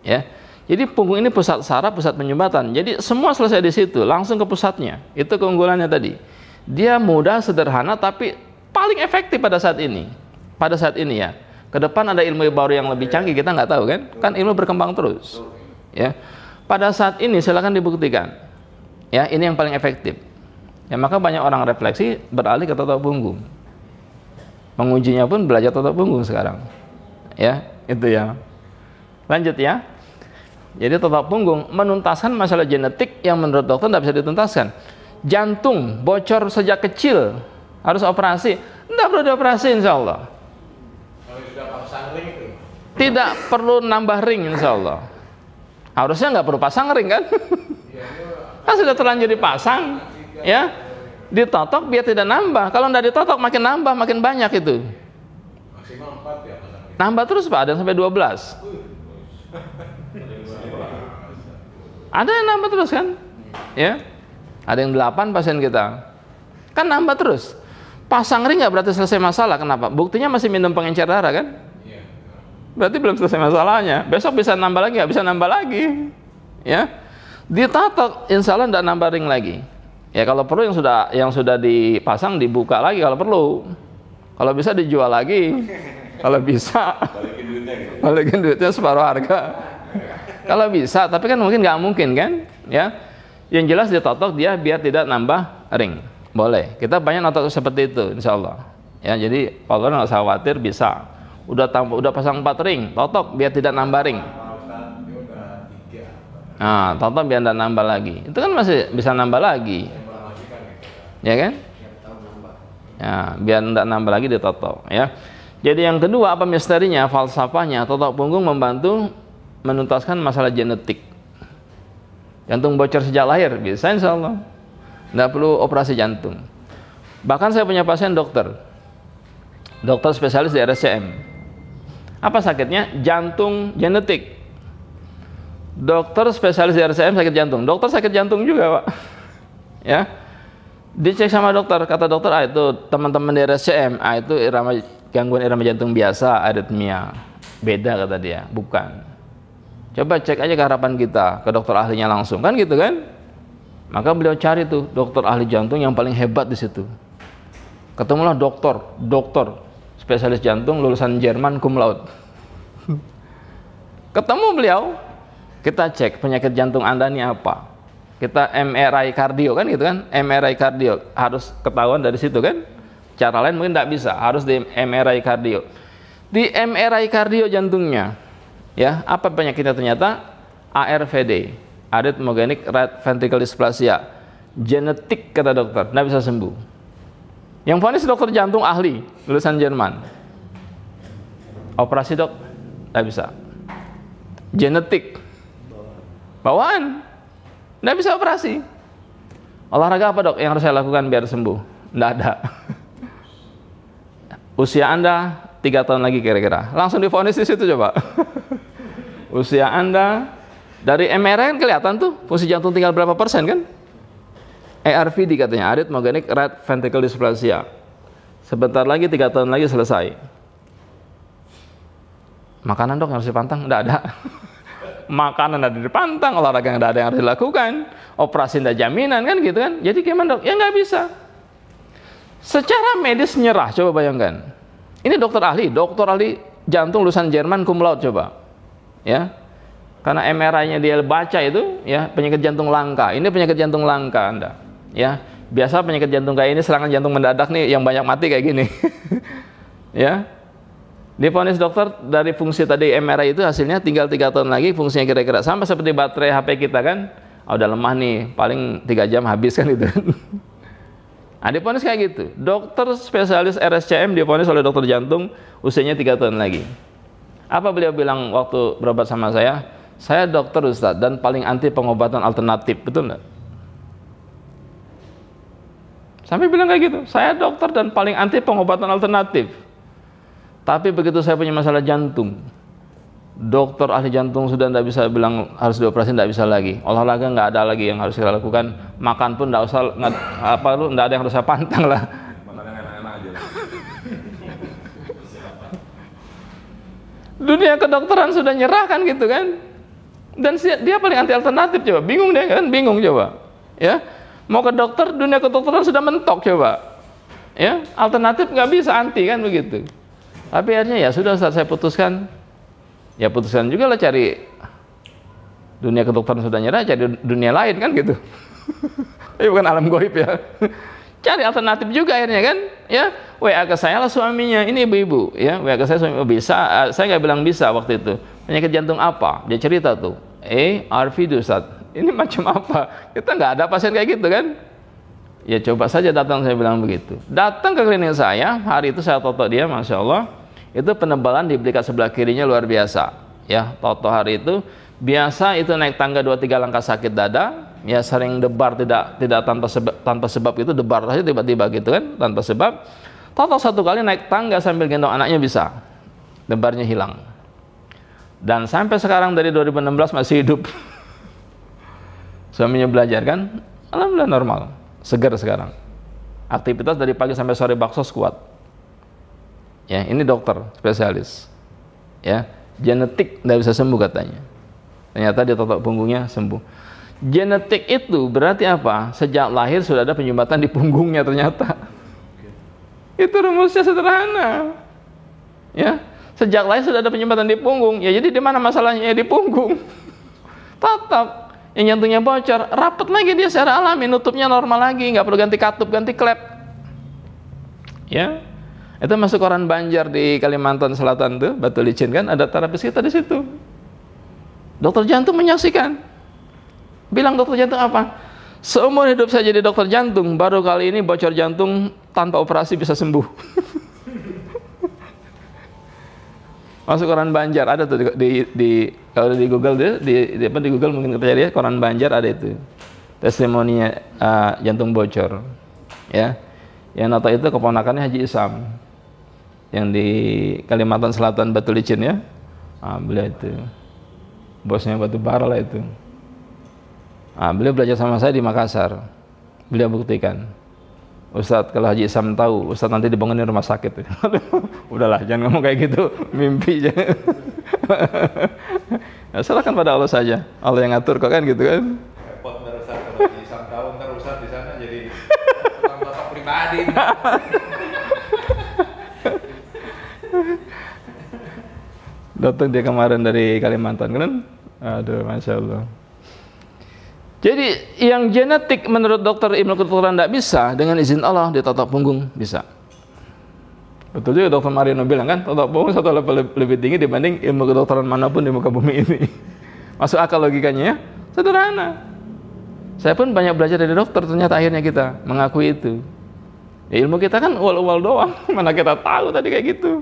Ya. Jadi punggung ini pusat saraf, pusat penyumbatan. Jadi semua selesai di situ, langsung ke pusatnya. Itu keunggulannya tadi. Dia mudah, sederhana, tapi paling efektif pada saat ini. Pada saat ini ya. Ke depan ada ilmu baru yang lebih canggih, kita nggak tahu kan? Kan ilmu berkembang terus. Ya. Pada saat ini silakan dibuktikan. Ya, ini yang paling efektif. Ya, maka banyak orang refleksi beralih ke totok punggung. Pengujinya pun belajar totok punggung sekarang. Ya, itu ya. Lanjut ya. Jadi totok punggung menuntaskan masalah genetik yang menurut dokter tidak bisa dituntaskan. Jantung bocor sejak kecil harus operasi, tidak perlu dioperasi insya Allah. Kalau sudah pasang ring itu Tidak perlu nambah ring insya Allah. Harusnya nggak perlu pasang ring kan? Kan sudah terlanjur dipasang, ya. Ditotok biar tidak nambah. Kalau tidak ditotok makin nambah, makin banyak itu. maksimal 4 ya pasang. Nambah terus Pak, ada yang sampai 12. Ada yang nambah terus kan? Ya. Ada yang 8 pasien kita. Kan nambah terus. Pasang ring nggak berarti selesai masalah. Kenapa? Buktinya masih minum pengencer darah kan? Berarti belum selesai masalahnya. Besok bisa nambah lagi, nggak bisa nambah lagi. ya. Ditatok, insya Allah tidak nambah ring lagi. Ya kalau perlu yang sudah dipasang dibuka lagi kalau perlu. Kalau bisa dijual lagi. Kalau bisa Balikin duitnya gitu. balikin duitnya separuh harga. Kalau bisa, tapi kan mungkin nggak mungkin kan? Ya. Yang jelas ditotok dia biar tidak nambah ring. Boleh. Kita banyak notok seperti itu, insya Allah. Ya, jadi kalau nggak usah khawatir bisa. Udah pasang 4 ring, totok biar tidak nambah ring. Nah, totok biar tidak nambah lagi. Itu kan masih bisa nambah lagi. Ya kan? Ya, biar tidak nambah lagi ditotok. Ya. Jadi yang kedua apa misterinya, falsafahnya, totok punggung membantu menuntaskan masalah genetik. Jantung bocor sejak lahir bisa insya Allah. Tidak perlu operasi jantung. Bahkan saya punya pasien dokter spesialis di RSCM. Apa sakitnya? Jantung genetik. Dokter spesialis di RSCM sakit jantung. Dokter sakit jantung juga, Pak. Ya. Dicek sama dokter, kata dokter, itu teman-teman di RSCM, itu gangguan irama jantung biasa, aritmia. Beda kata dia, bukan. Coba cek aja ke harapan kita, ke dokter ahlinya langsung, kan gitu kan? Maka beliau cari tuh dokter ahli jantung yang paling hebat di situ. Ketemulah dokter spesialis jantung lulusan Jerman cum laude. Ketemu beliau, kita cek penyakit jantung Anda ini apa. Kita MRI kardio kan gitu kan? MRI kardio harus ketahuan dari situ kan? Cara lain mungkin tidak bisa, harus di MRI kardio. Di MRI kardio jantungnya, ya apa penyakitnya ternyata? ARVD, arrhythmogenic right ventricle dysplasia, genetik kata dokter, tidak bisa sembuh. Yang vonis dokter jantung ahli, lulusan Jerman. Operasi dok, tidak bisa. Genetik, bawaan, tidak bisa operasi. Olahraga apa dok yang harus saya lakukan biar sembuh? Tidak ada. Usia Anda 3 tahun lagi kira-kira, langsung divonis di situ coba. Usia Anda dari MRI kan kelihatan tuh fungsi jantung tinggal berapa persen kan? ARVD katanya, arrhythmogenic right ventricle dysplasia. Sebentar lagi 3 tahun lagi selesai. Makanan dok yang harus dipantang? Tidak ada. Makanan ada dipantang, olahraga tidak ada yang harus dilakukan, operasi tidak jaminan kan gitu kan? Jadi gimana dok? Ya nggak bisa. Secara medis nyerah, coba bayangkan. Ini dokter ahli jantung lulusan Jerman cum laude coba. Ya. Karena MRI-nya dia baca itu ya penyakit jantung langka. Ini penyakit jantung langka Anda. Ya, biasa penyakit jantung kayak ini serangan jantung mendadak nih yang banyak mati kayak gini. Ya. Divonis dokter dari fungsi tadi MRI itu hasilnya tinggal 3 tahun lagi fungsinya kira-kira sama seperti baterai HP kita kan. Udah lemah nih, paling 3 jam habis kan itu. Nah, divonis kayak gitu. Dokter spesialis RSCM divonis oleh dokter jantung usianya 3 tahun lagi. Apa beliau bilang waktu berobat sama saya? Saya dokter Ustadz dan paling anti pengobatan alternatif, betul nggak? Sampai bilang kayak gitu, saya dokter dan paling anti pengobatan alternatif. Tapi begitu saya punya masalah jantung, dokter ahli jantung sudah tidak bisa bilang harus dioperasi, tidak bisa lagi. Olahraga nggak ada lagi yang harus kita lakukan. Makan pun nggak usah, nggak ada yang harus saya pantang lah. Makan yang enak-enak aja. Dunia kedokteran sudah nyerah kan gitu kan? Dan dia paling anti alternatif coba. Bingung dia kan? Bingung coba. Ya, mau ke dokter, dunia kedokteran sudah mentok coba. Ya, alternatif nggak bisa, anti kan begitu. Tapi akhirnya ya sudah saat saya putuskan, ya putuskan juga lah cari dunia kedokteran sudah nyerah, cari dunia lain kan gitu. Ini bukan alam goib ya. Cari alternatif juga akhirnya kan, ya. WA ke saya lah suaminya, ini ibu-ibu, ya. WA ke saya suami, oh, bisa, saya nggak bilang bisa waktu itu. Penyakit jantung apa? Dia cerita tuh, ARVD Ustaz. Ini macam apa? Kita nggak ada pasien kayak gitu kan? Ya coba saja datang, saya bilang begitu. Datang ke klinik saya, hari itu saya toto dia, masya Allah. Itu penebalan di belikat sebelah kirinya luar biasa. Ya, toto hari itu biasa itu naik tangga 2-3 langkah sakit dada. Ya sering debar tidak tanpa sebab itu debar saja tiba-tiba gitu kan tanpa sebab. Toto 1 kali naik tangga sambil gendong anaknya bisa, debarnya hilang. Dan sampai sekarang dari 2016 masih hidup. Suaminya belajar kan, alhamdulillah normal, segar sekarang. Aktivitas dari pagi sampai sore bakso kuat. Ya ini dokter spesialis. Ya genetik tidak bisa sembuh katanya. Ternyata dia totok punggungnya sembuh. Genetik itu berarti apa? Sejak lahir sudah ada penyumbatan di punggungnya ternyata. Itu rumusnya sederhana. Ya, sejak lahir sudah ada penyumbatan di punggung. Ya jadi di mana masalahnya? Ya di punggung. Tetap yang jantungnya bocor, rapat lagi dia secara alami, nutupnya normal lagi, nggak perlu ganti katup, ganti klep. Ya, itu masuk koran Banjar di Kalimantan Selatan tuh, Batu Licin kan, ada terapis kita di situ. Dokter jantung menyaksikan, bilang dokter jantung apa? Seumur hidup saya jadi dokter jantung, baru kali ini bocor jantung tanpa operasi bisa sembuh. Masuk koran Banjar, ada tuh kalau di Google di Google mungkin kita cari ya, koran Banjar ada itu testimoninya jantung bocor, ya. Yang nota itu keponakannya Haji Isam yang di Kalimantan Selatan Batu Licin ya. Beliau itu bosnya batu bara lah itu. Beliau belajar sama saya di Makassar. Beliau buktikan, Ustadz, kalau Haji Isam tahu, Ustadz nanti dibangunin rumah sakit. Udahlah, jangan ngomong kayak gitu, mimpi aja. Ya, serahkan pada Allah saja. Allah yang ngatur kok kan gitu kan. Repot ntar Ustadz, kalau Haji Isam tahu ntar Ustadz di sana jadi tukang totok pribadi. Datang dia kemarin dari Kalimantan kan? Aduh, Masya Allah. Jadi yang genetik menurut dokter ilmu kedokteran tidak bisa, dengan izin Allah di totok punggung bisa. Betul juga dokter Marino bilang kan, totok punggung satu level lebih tinggi dibanding ilmu kedokteran manapun di muka bumi ini. Masuk akal logikanya ya? Sederhana. Saya pun banyak belajar dari dokter, ternyata akhirnya kita mengakui itu. Ya, ilmu kita kan ual-ual doang, mana kita tahu tadi kayak gitu.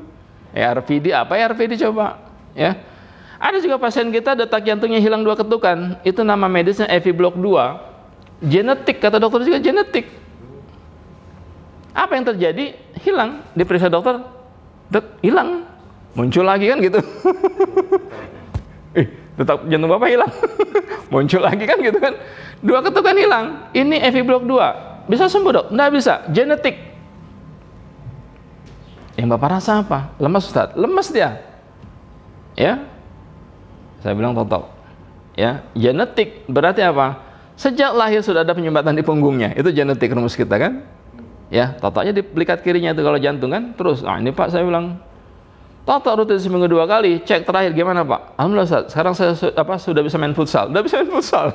RVD, apa ya RVD coba? Ya. Ada juga pasien kita detak jantungnya hilang 2 ketukan. Itu nama medisnya EV Block 2. Genetik, kata dokter juga genetik. Apa yang terjadi? Hilang. Diperiksa dokter, hilang. Muncul lagi kan gitu. Detak jantung Bapak hilang. Muncul lagi kan gitu kan. 2 ketukan hilang. Ini EV Block 2. Bisa sembuh dok? Nggak bisa. Genetik. Yang Bapak rasa apa? Lemas Ustaz. Lemas dia. Ya. Saya bilang totok. Ya, genetik berarti apa? Sejak lahir sudah ada penyumbatan di punggungnya. Itu genetik rumus kita kan? Ya, totoknya di pelikat kirinya itu kalau jantung kan. Terus, ini Pak saya bilang, totok rutin seminggu 2 kali. Cek terakhir gimana Pak? Alhamdulillah Ustaz, sekarang saya sudah bisa main futsal. Udah bisa main futsal.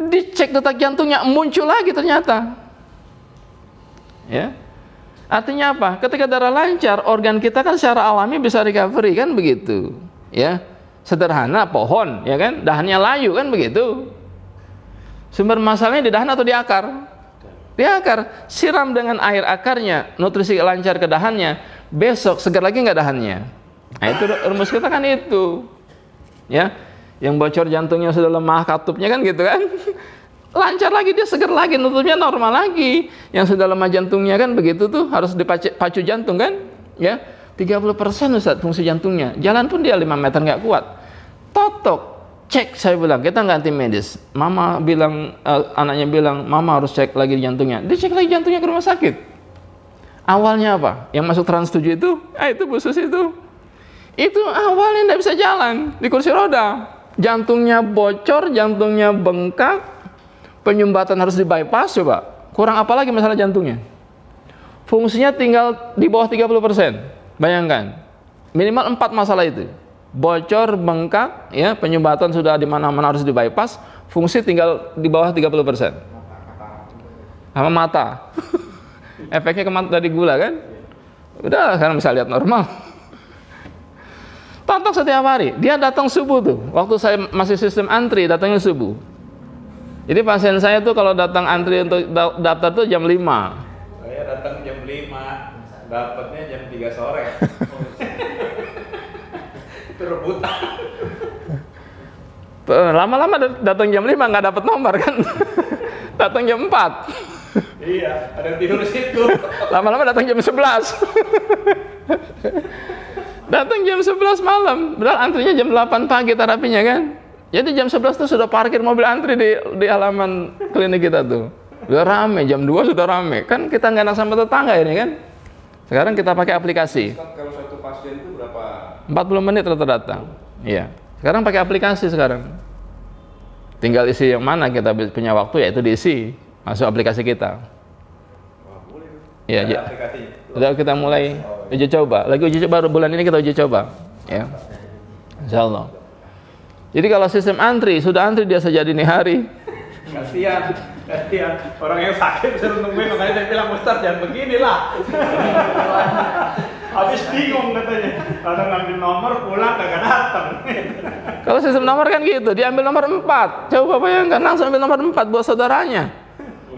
Dicek detak jantungnya muncul lagi ternyata. Ya. Artinya apa? Ketika darah lancar, organ kita kan secara alami bisa recovery kan begitu. Ya. Sederhana, pohon, ya kan? Dahannya layu kan begitu. Sumber masalahnya di dahan atau di akar? Di akar. Siram dengan air akarnya, nutrisi lancar ke dahannya. Besok segar lagi nggak dahannya? Nah itu rumus kita kan itu. Ya, yang bocor jantungnya sudah lemah, katupnya kan gitu kan? Lancar lagi dia, segar lagi, nutupnya normal lagi. Yang sudah lemah jantungnya kan begitu tuh, harus dipacu jantung kan? Ya. 30% Ustaz fungsi jantungnya. Jalan pun dia 5 meter nggak kuat. Totok, cek saya bilang, kita nggak anti medis. Mama bilang, anaknya bilang, mama harus cek lagi jantungnya. Dia cek lagi jantungnya ke rumah sakit. Awalnya apa? Yang masuk trans 7 itu, itu Bu Susi itu. Itu awalnya nggak bisa jalan di kursi roda. Jantungnya bocor, jantungnya bengkak, penyumbatan harus di bypass coba. Kurang apa lagi masalah jantungnya? Fungsinya tinggal di bawah 30%. Bayangkan, minimal 4 masalah itu. Bocor, bengkak, ya, penyumbatan sudah di mana-mana harus di bypass, fungsi tinggal di bawah 30%. Sama mata. Efeknya ke mata dari gula kan? Udah, sekarang bisa lihat normal. Tontok setiap hari, dia datang subuh tuh. Waktu saya masih sistem antri, datangnya subuh. Jadi pasien saya tuh kalau datang antri untuk daftar tuh jam 5. Saya datang jam 5. Dapatnya jam 3 sore. Itu rebutan. Lama-lama datang jam 5 nggak dapat nomor kan. Datang jam 4. Iya, ada yang tidur di situ. Lama-lama datang jam 11. Datang jam 11 malam. Padahal antrinya jam 8 pagi terapinya kan. Jadi jam 11 tuh sudah parkir mobil antri di halaman klinik kita tuh. Udah rame, jam 2 sudah rame. Kan kita nggak enak sama tetangga ini kan. Sekarang kita pakai aplikasi. Kalau satu pasien itu berapa? 40 menit rata-rata. Iya. Sekarang pakai aplikasi sekarang. Tinggal isi yang mana kita punya waktu, yaitu diisi masuk aplikasi kita. Ya, udah kita mulai uji coba. Lagi uji coba bulan ini kita uji coba, ya. Insyaallah. Jadi kalau sistem antri, sudah antri dia sejak dini hari. Kasihan orang yang sakit suruh nungguin, makanya saya bilang Ustaz jangan beginilah. Habis bingung katanya, kadang ngambil nomor pulang kagak datang. Kalau sistem nomor kan gitu, diambil nomor 4. Coba bayangkan, langsung ambil nomor 4 buat saudaranya.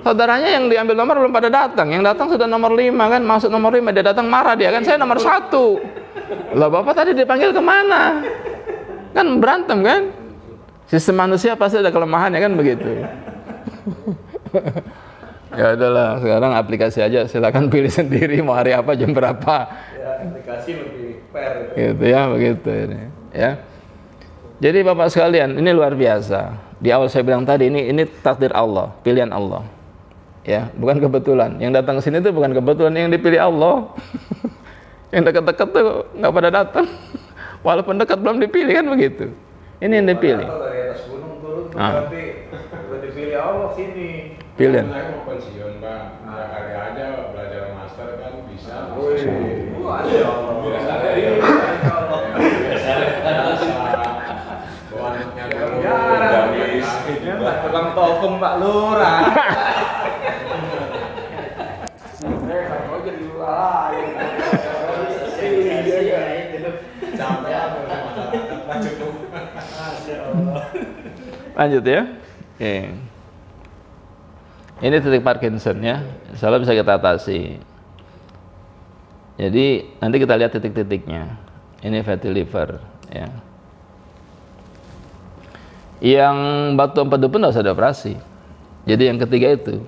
Saudaranya yang diambil nomor belum pada datang, yang datang sudah nomor 5 kan, masuk nomor 5, dia datang marah dia kan, saya nomor 1. Lah bapak tadi dipanggil kemana? Kan berantem kan? Sistem manusia pasti ada kelemahannya kan begitu. Ya udahlah, sekarang aplikasi aja, silakan pilih sendiri mau hari apa, jam berapa. Ya, aplikasi lebih fair. Gitu ya, begitu ini. Ya. Jadi Bapak sekalian, ini luar biasa. Di awal saya bilang tadi, ini takdir Allah, pilihan Allah. Ya, bukan kebetulan. Yang datang ke sini itu bukan kebetulan, yang dipilih Allah. Yang dekat-dekat tuh nggak pada datang. Walaupun dekat belum dipilih kan begitu. Ini yang dipilih. Atau dari atas gunung turun tuh Ah. berarti udah dipilih Allah sini. Pilihan. Saya mau pensiun Bang, ya kali aja belajar master kan bisa. Ada Allah. Biasa. Bawa anaknya dulu. Ya, tukang tokum Pak Lurah. Kalau jadi lain. Capek apa masyarakat cukup. Lanjut ya. Oke. Ini titik Parkinson ya. Insyaallah bisa kita atasi. Jadi nanti kita lihat titik-titiknya. Ini fatty liver ya. Yang batu empedu pun tidak usah dioperasi. Jadi yang ketiga itu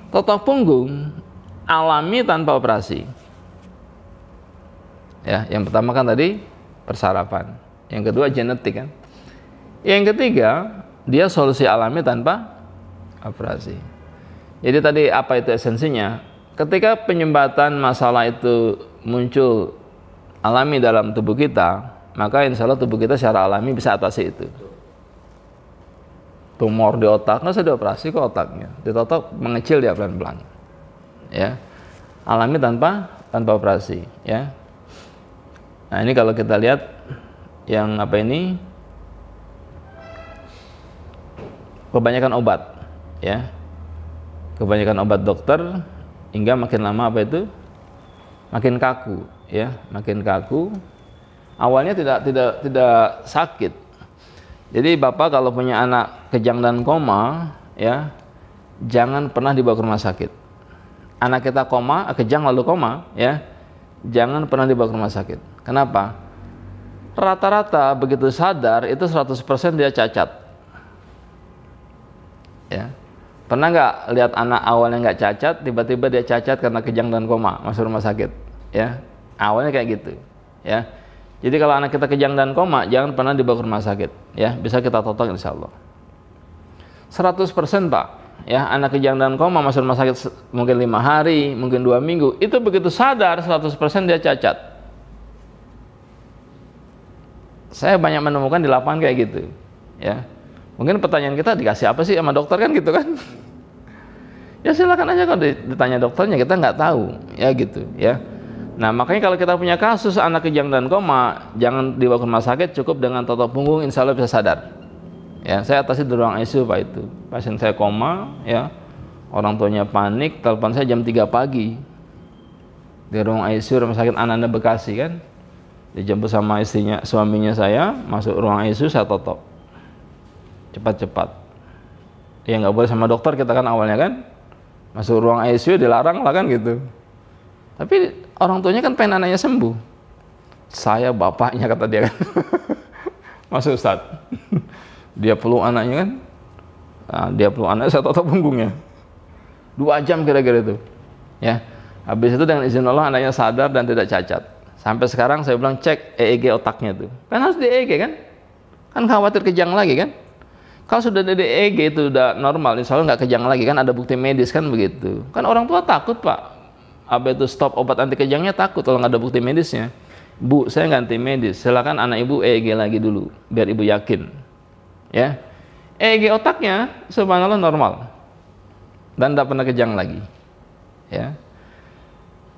totok punggung alami tanpa operasi. Ya, yang pertama kan tadi persarapan. Yang kedua genetik kan. Yang ketiga dia solusi alami tanpa operasi. Jadi tadi apa itu esensinya? Ketika penyumbatan masalah itu muncul alami dalam tubuh kita, maka insya Allah tubuh kita secara alami bisa atasi itu. Tumor di otak nggak usah dioperasi kok otaknya, ditotok mengecil dia pelan-pelan. Ya, alami tanpa operasi. Ya. Nah ini kalau kita lihat yang apa ini, kebanyakan obat, ya, kebanyakan obat dokter hingga makin lama apa itu, makin kaku, ya, makin kaku. Awalnya tidak sakit. Jadi bapak kalau punya anak kejang dan koma, ya, jangan pernah dibawa ke rumah sakit. Anak kita koma, kejang lalu koma, ya, jangan pernah dibawa ke rumah sakit. Kenapa? Rata-rata begitu sadar itu 100% dia cacat. Ya. Pernah nggak lihat anak awalnya nggak cacat, tiba-tiba dia cacat karena kejang dan koma, masuk rumah sakit? Ya, awalnya kayak gitu. Ya. Jadi kalau anak kita kejang dan koma, jangan pernah dibawa ke rumah sakit. Ya, bisa kita totok insya Allah. 100% Pak. Ya, anak kejang dan koma masuk rumah sakit mungkin 5 hari, mungkin 2 minggu. Itu begitu sadar 100% dia cacat. Saya banyak menemukan di lapangan kayak gitu. Ya. Mungkin pertanyaan kita dikasih apa sih sama dokter kan gitu kan? Ya silakan aja kalau ditanya dokternya, kita nggak tahu. Ya gitu, ya. Nah, makanya kalau kita punya kasus anak kejang dan koma, jangan dibawa ke rumah sakit, cukup dengan totok punggung insya Allah bisa sadar. Ya, saya atasi di ruang ICU Pak itu. Pasien saya koma, ya. Orang tuanya panik, telepon saya jam 3 pagi. Di ruang ICU Rumah Sakit Ananda Bekasi kan. Dijemput sama istrinya, suaminya saya, masuk ruang ICU, saya totok. Cepat-cepat. Ya nggak boleh sama dokter kita kan awalnya kan. Masuk ruang ICU dilarang lah kan gitu. Tapi orang tuanya kan pengen anaknya sembuh. Saya bapaknya kata dia kan. Masuk Ustaz. Dia peluk anaknya kan. Nah, dia peluk anaknya, saya totok punggungnya. 2 jam kira-kira itu. Ya. Habis itu dengan izin Allah anaknya sadar dan tidak cacat. Sampai sekarang saya bilang cek EEG otaknya tuh. Kan harus di EEG kan? Kan khawatir kejang lagi kan? Kalau sudah di EEG itu udah normal, insya Allah nggak kejang lagi kan, ada bukti medis kan begitu. Kan orang tua takut Pak. Apa itu stop obat anti kejangnya takut kalau nggak ada bukti medisnya. Bu, saya ganti medis, silakan anak ibu EEG lagi dulu, biar ibu yakin. Ya, EEG otaknya subhanallah normal dan tidak pernah kejang lagi. Ya,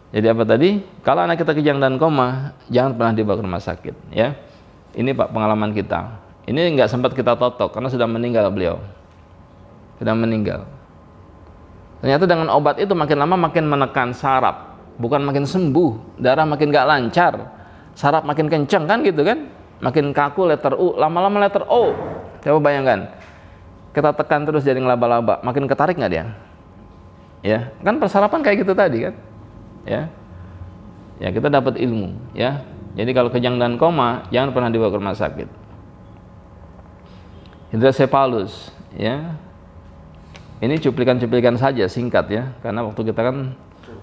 jadi apa tadi? Kalau anak kita kejang dan koma, jangan pernah dibawa ke rumah sakit. Ya, ini Pak pengalaman kita. Ini nggak sempat kita totok karena sudah meninggal beliau, sudah meninggal. Ternyata dengan obat itu makin lama makin menekan saraf, bukan makin sembuh, darah makin nggak lancar. Saraf makin kencang kan gitu kan, makin kaku letter U, lama-lama letter O. Coba bayangkan, kita tekan terus jadi ngelaba-laba, makin ketarik nggak dia? Ya, kan persarapan kayak gitu tadi kan? Ya, ya kita dapat ilmu. Ya, jadi kalau kejang dan koma, jangan pernah dibawa ke rumah sakit. Hidrosepalus, ya, ini cuplikan-cuplikan saja singkat ya, karena waktu kita kan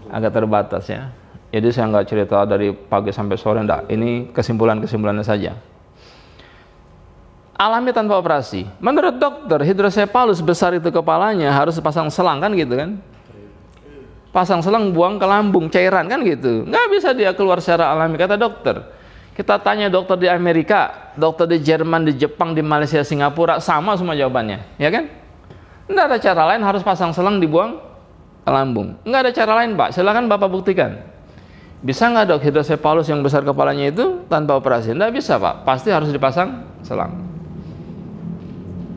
agak terbatas ya. Jadi saya nggak cerita dari pagi sampai sore, enggak. Ini kesimpulan-kesimpulannya saja. Alami tanpa operasi. Menurut dokter, hidrosepalus besar itu kepalanya harus pasang selang kan gitu kan? Pasang selang buang ke lambung cairan kan gitu. Nggak bisa dia keluar secara alami kata dokter. Kita tanya dokter di Amerika, dokter di Jerman, di Jepang, di Malaysia, Singapura, sama semua jawabannya, ya kan? Nggak ada cara lain, harus pasang selang dibuang ke lambung. Nggak ada cara lain Pak. Silakan Bapak buktikan. Bisa nggak dok hidrosepalus yang besar kepalanya itu tanpa operasi? Nggak bisa Pak, pasti harus dipasang selang.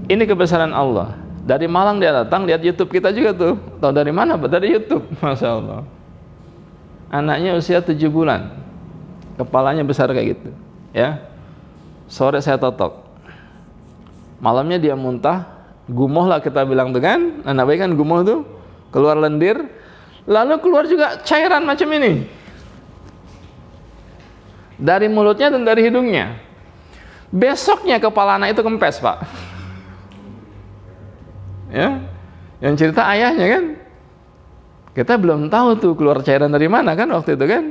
Ini kebesaran Allah. Dari Malang dia datang, lihat YouTube kita juga tuh. Tahu dari mana Pak? Dari YouTube, Masya Allah. Anaknya usia 7 bulan, kepalanya besar kayak gitu. Ya, sore saya totok, malamnya dia muntah, gumoh lah kita bilang tuh kan, anak bayi kan gumoh tuh, keluar lendir, lalu keluar juga cairan macam ini. Dari mulutnya dan dari hidungnya. Besoknya kepala anak itu kempes Pak. Ya, yang cerita ayahnya kan. Kita belum tahu tuh keluar cairan dari mana kan waktu itu kan.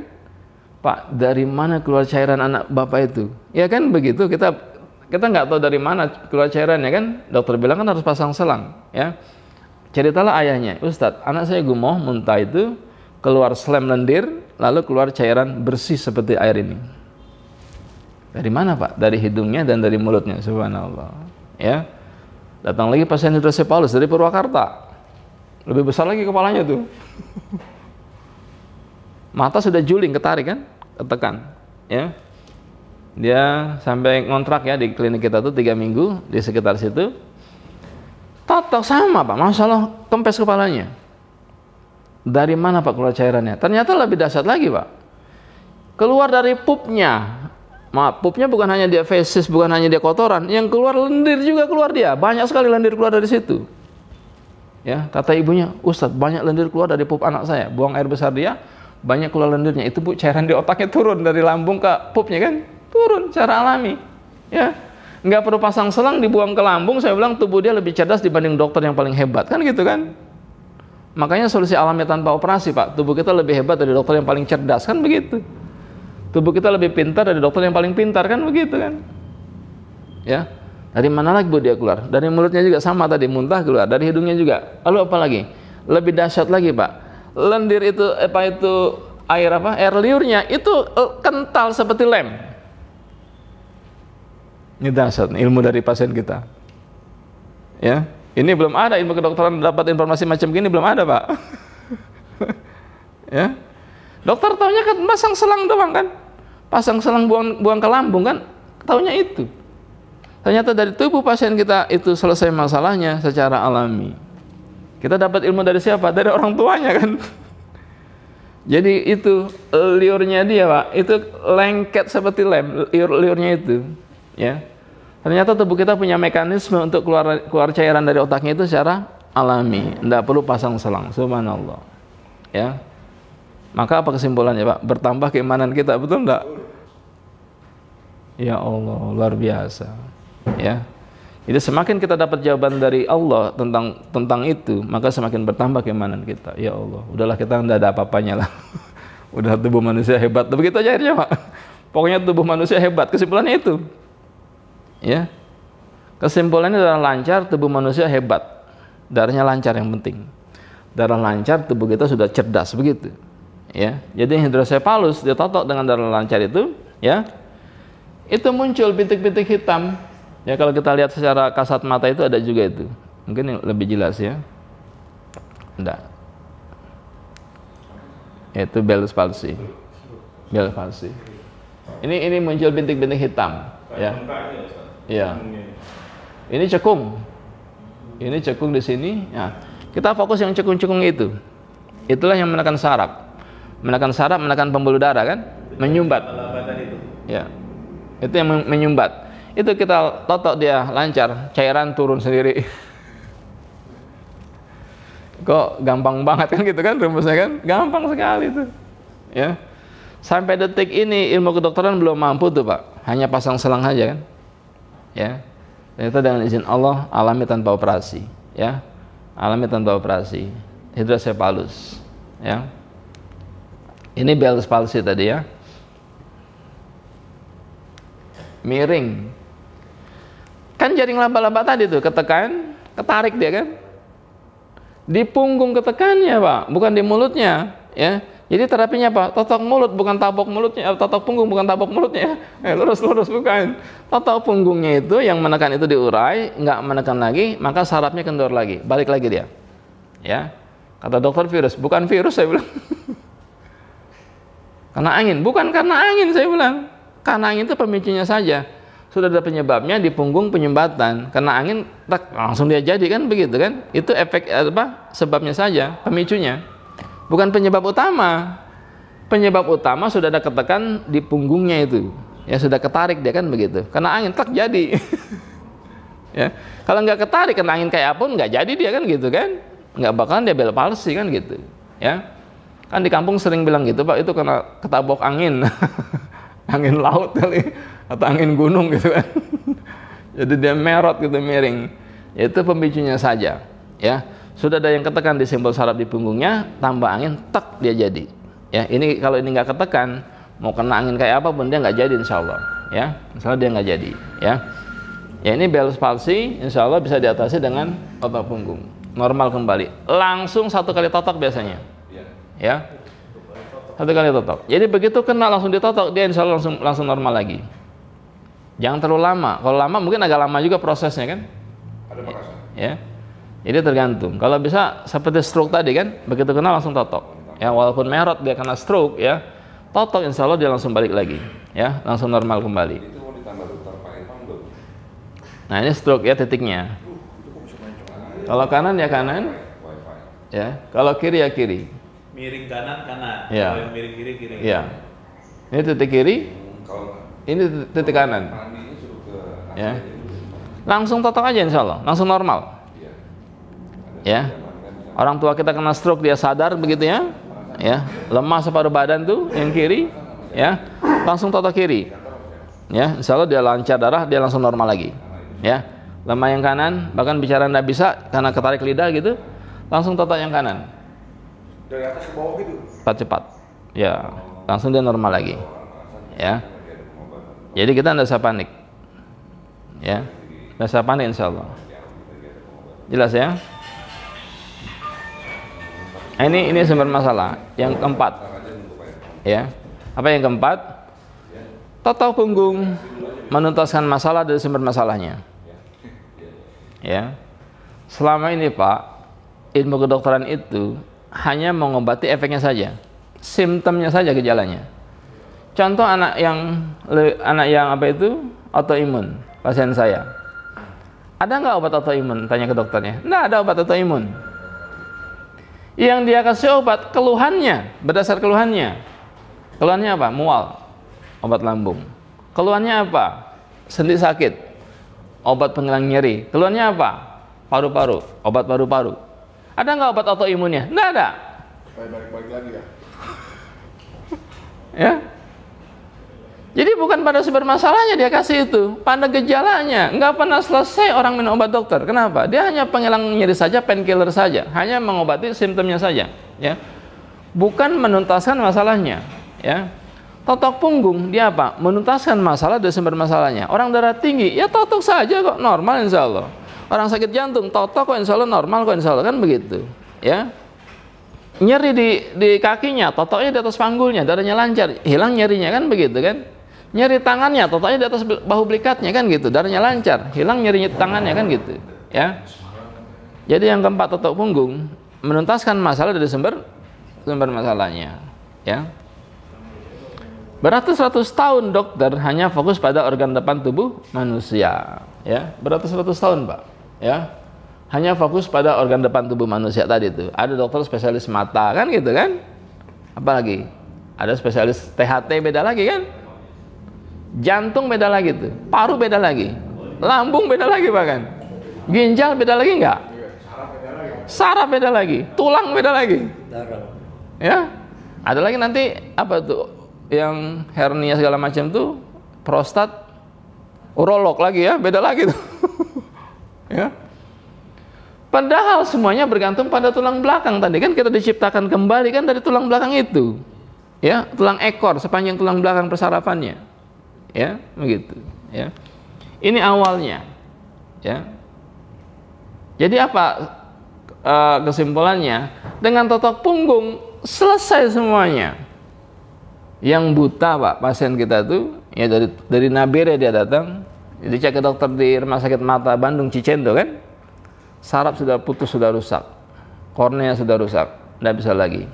Pak, dari mana keluar cairan anak bapak itu? Ya kan begitu, kita nggak tahu dari mana keluar cairannya kan. Dokter bilang kan harus pasang selang. Ya, ceritalah ayahnya, Ustadz, anak saya gumoh muntah itu, keluar slem lendir, lalu keluar cairan bersih seperti air ini. Dari mana Pak? Dari hidungnya dan dari mulutnya, subhanallah. Ya, datang lagi pasien hidrosepalus dari Purwakarta, lebih besar lagi kepalanya tuh. Mata sudah juling, ketarik kan, ketekan. Ya, dia sampai ngontrak ya di klinik kita tuh 3 minggu di sekitar situ. Totok sama Pak, masalah kempes kepalanya. Dari mana Pak keluar cairannya? Ternyata lebih dahsyat lagi Pak. Keluar dari pupnya. Maaf, pupnya bukan hanya dia feses, bukan hanya dia kotoran, yang keluar lendir juga keluar dia. Banyak sekali lendir keluar dari situ. Ya, kata ibunya, Ustadz, banyak lendir keluar dari pup anak saya. Buang air besar dia, banyak keluar lendirnya. Itu Bu, cairan di otaknya turun dari lambung ke pupnya kan? Turun secara alami. Ya, nggak perlu pasang selang, dibuang ke lambung. Saya bilang tubuh dia lebih cerdas dibanding dokter yang paling hebat kan gitu kan? Makanya solusi alami tanpa operasi Pak. Tubuh kita lebih hebat dari dokter yang paling cerdas kan begitu. Tubuh kita lebih pintar dari dokter yang paling pintar kan begitu kan? Ya, dari mana lagi Bu dia keluar? Dari mulutnya juga sama tadi, muntah keluar. Dari hidungnya juga. Lalu apa lagi? Lebih dahsyat lagi Pak. Lendir itu air apa? Air liurnya itu kental seperti lem. Ini dahsyat ilmu dari pasien kita. Ya, ini belum ada ilmu kedokteran dapat informasi macam gini belum ada Pak. Ya, dokter taunya kan pasang selang doang kan? Pasang selang buang ke lambung kan, taunya itu. Ternyata dari tubuh pasien kita itu selesai masalahnya secara alami. Kita dapat ilmu dari siapa? Dari orang tuanya kan. Jadi itu liurnya dia Pak, itu lengket seperti lem, liurnya itu. Ya, ternyata tubuh kita punya mekanisme untuk keluar cairan dari otaknya itu secara alami, tidak perlu pasang selang. Subhanallah. Ya. Maka apa kesimpulannya Pak? Bertambah keimanan kita, betul enggak? Ya Allah, luar biasa. Ya. Jadi semakin kita dapat jawaban dari Allah tentang itu, maka semakin bertambah keimanan kita. Ya Allah, udahlah kita enggak ada apa-apanya lah. Udah tubuh manusia hebat. Begitu aja akhirnya Pak. Pokoknya tubuh manusia hebat, kesimpulannya itu. Ya. Kesimpulannya adalah lancar, tubuh manusia hebat. Darahnya lancar yang penting. Darah lancar, tubuh kita sudah cerdas begitu. Ya, jadi hidrosepalus ditotok dengan darah lancar itu ya. Itu muncul bintik-bintik hitam. Ya kalau kita lihat secara kasat mata itu ada juga itu. Mungkin yang lebih jelas ya. Enggak. Itu Bell's palsy. Bell's palsy. Ini muncul bintik-bintik hitam, ya. Iya. Ini cekung. Ini cekung di sini. Ya. Kita fokus yang cekung-cekung itu. Itulah yang menekan saraf. Menekan pembuluh darah kan? Menyumbat. Ya. Itu yang menyumbat. Itu kita totok dia lancar, cairan turun sendiri. Kok gampang banget kan gitu kan rumusnya kan? Gampang sekali itu. Ya. Sampai detik ini ilmu kedokteran belum mampu tuh Pak. Hanya pasang selang aja kan. Ya. Ternyata dengan izin Allah alami tanpa operasi, ya. Alami tanpa operasi. Hidrosepalus, ya. Ini Bell's palsy tadi ya. Miring. Kan jaring laba-laba tadi tuh ketekan, ketarik dia kan? Di punggung ketekannya Pak, bukan di mulutnya, ya. Jadi terapinya apa? Totok mulut bukan tabok mulutnya, totok punggung bukan tabok mulutnya. Lurus-lurus bukan. Totok punggungnya itu yang menekan itu diurai, nggak menekan lagi, maka sarafnya kendor lagi, balik lagi dia. Ya. Kata dokter virus, bukan virus saya bilang. Karena angin, bukan karena angin saya bilang. Karena angin itu pemicunya saja. Sudah ada penyebabnya di punggung penyumbatan. Karena angin tak langsung dia jadi kan begitu kan? Itu efek apa? Sebabnya saja, pemicunya. Bukan penyebab utama. Penyebab utama sudah ada ketekan di punggungnya itu. Ya sudah ketarik dia kan begitu. Karena angin tak jadi. Ya. Kalau nggak ketarik kena angin kayak apapun nggak jadi dia kan gitu kan? Nggak bakalan dia Bell's palsy kan gitu. Ya. Kan di kampung sering bilang gitu Pak, itu karena ketabok angin. Angin laut kali atau angin gunung gitu kan. Jadi dia merot gitu, miring. Itu pemicunya saja, ya. Sudah ada yang ketekan di simbol saraf di punggungnya, tambah angin, tek dia jadi. Ya, ini kalau ini nggak ketekan, mau kena angin kayak apa pun dia nggak jadi insya Allah, ya. Insya Allah dia nggak jadi, ya. Ya ini Bell's palsy, insya Allah bisa diatasi dengan otot punggung, normal kembali. Langsung 1 kali totok biasanya, ya. 1 kali totok. Jadi begitu kena langsung ditotok, dia insya Allah langsung normal lagi. Jangan terlalu lama. Kalau lama mungkin agak lama juga prosesnya kan. Ada bakasan. Ya. Jadi tergantung. Kalau bisa seperti stroke tadi kan, begitu kena langsung totok. Ya walaupun merot dia kena stroke ya, totok insya Allah dia langsung balik lagi. Ya langsung normal kembali. Itu mau ditambah dokter Pak Irfan belum? Nah ini stroke ya titiknya. Kalau kanan ya kanan. Wifi. Ya. Kalau kiri ya kiri. Miring kanan, Ya. kalau yang miring kiri. Ya. Ini titik kiri, Kalau ini titik kanan. mandinya suruh ke Ya. Langsung totok aja insya Allah, langsung normal. Iya. Ya. Orang tua kita kena stroke dia sadar begitu ya. Ya, lemah separuh badan tuh yang kiri, ya. Langsung totok kiri. Ya, insya Allah dia lancar darah, dia langsung normal lagi. Ya. Lemah yang kanan, bahkan bicara nggak bisa karena ketarik lidah gitu, langsung totok yang kanan. Dari atas ke bawah gitu. Cepat. Ya, langsung dia normal lagi. Ya. Jadi kita tidak usah panik. Ya. Tidak usah panik insya Allah. Jelas ya? Ini sumber masalah. Yang keempat. Ya. Apa yang keempat? Totok punggung menuntaskan masalah dari sumber masalahnya. Ya. Selama ini Pak, ilmu kedokteran itu hanya mengobati efeknya saja, simptomnya saja, gejalanya. Contoh anak yang apa itu autoimun, pasien saya. Ada nggak obat autoimun? Tanya ke dokternya. Nggak ada obat autoimun. Yang dia kasih obat keluhannya, berdasar keluhannya. Keluhannya apa? Mual, obat lambung. Keluhannya apa? Sendi sakit, obat penghilang nyeri. Keluhannya apa? Paru-paru, obat paru-paru. Ada nggak obat autoimunnya? Nggak ada. Supaya balik-balik lagi ya. Ya. Jadi bukan pada sumber masalahnya dia kasih itu, pada gejalanya. Nggak pernah selesai orang minum obat dokter. Kenapa? Dia hanya penghilang nyeri saja, painkiller saja, hanya mengobati simptomnya saja. Ya. Bukan menuntaskan masalahnya. Ya. Totok punggung dia apa? Menuntaskan masalah dari sumber masalahnya. Orang darah tinggi, ya totok saja kok, normal insya Allah. Orang sakit jantung, totok kok insya Allah normal kok insya Allah, kan begitu, ya. Nyeri di kakinya, totoknya di atas panggulnya, darahnya lancar, hilang nyerinya kan begitu kan. Nyeri tangannya, totalnya di atas bahu belikatnya kan gitu, darahnya lancar, hilang nyeri tangannya kan gitu, ya. Jadi yang keempat, totok punggung, menuntaskan masalah dari sumber masalahnya, ya. Beratus-ratus tahun dokter hanya fokus pada organ depan tubuh manusia, ya. Beratus-ratus tahun, Pak, ya. Hanya fokus pada organ depan tubuh manusia tadi itu. Ada dokter spesialis mata kan gitu kan? Apalagi? Ada spesialis THT beda lagi kan? Jantung beda lagi tuh, paru beda lagi, lambung beda lagi bahkan, ginjal beda lagi nggak? Saraf beda lagi, tulang beda lagi, ya. Ada lagi nanti apa tuh yang hernia segala macam tuh, prostat, urolog lagi ya, beda lagi tuh, ya. Padahal semuanya bergantung pada tulang belakang tadi kan, kita diciptakan kembali kan dari tulang belakang itu, ya, tulang ekor sepanjang tulang belakang persarafannya. Ya, begitu, ya. Ini awalnya, ya. Jadi apa kesimpulannya? Dengan totok punggung selesai semuanya. Yang buta, Pak, pasien kita tuh, ya dari Nabire dia datang, dicek ke dokter di Rumah Sakit Mata Bandung Cicendo kan, saraf sudah putus, sudah rusak, kornea sudah rusak, tidak bisa lagi.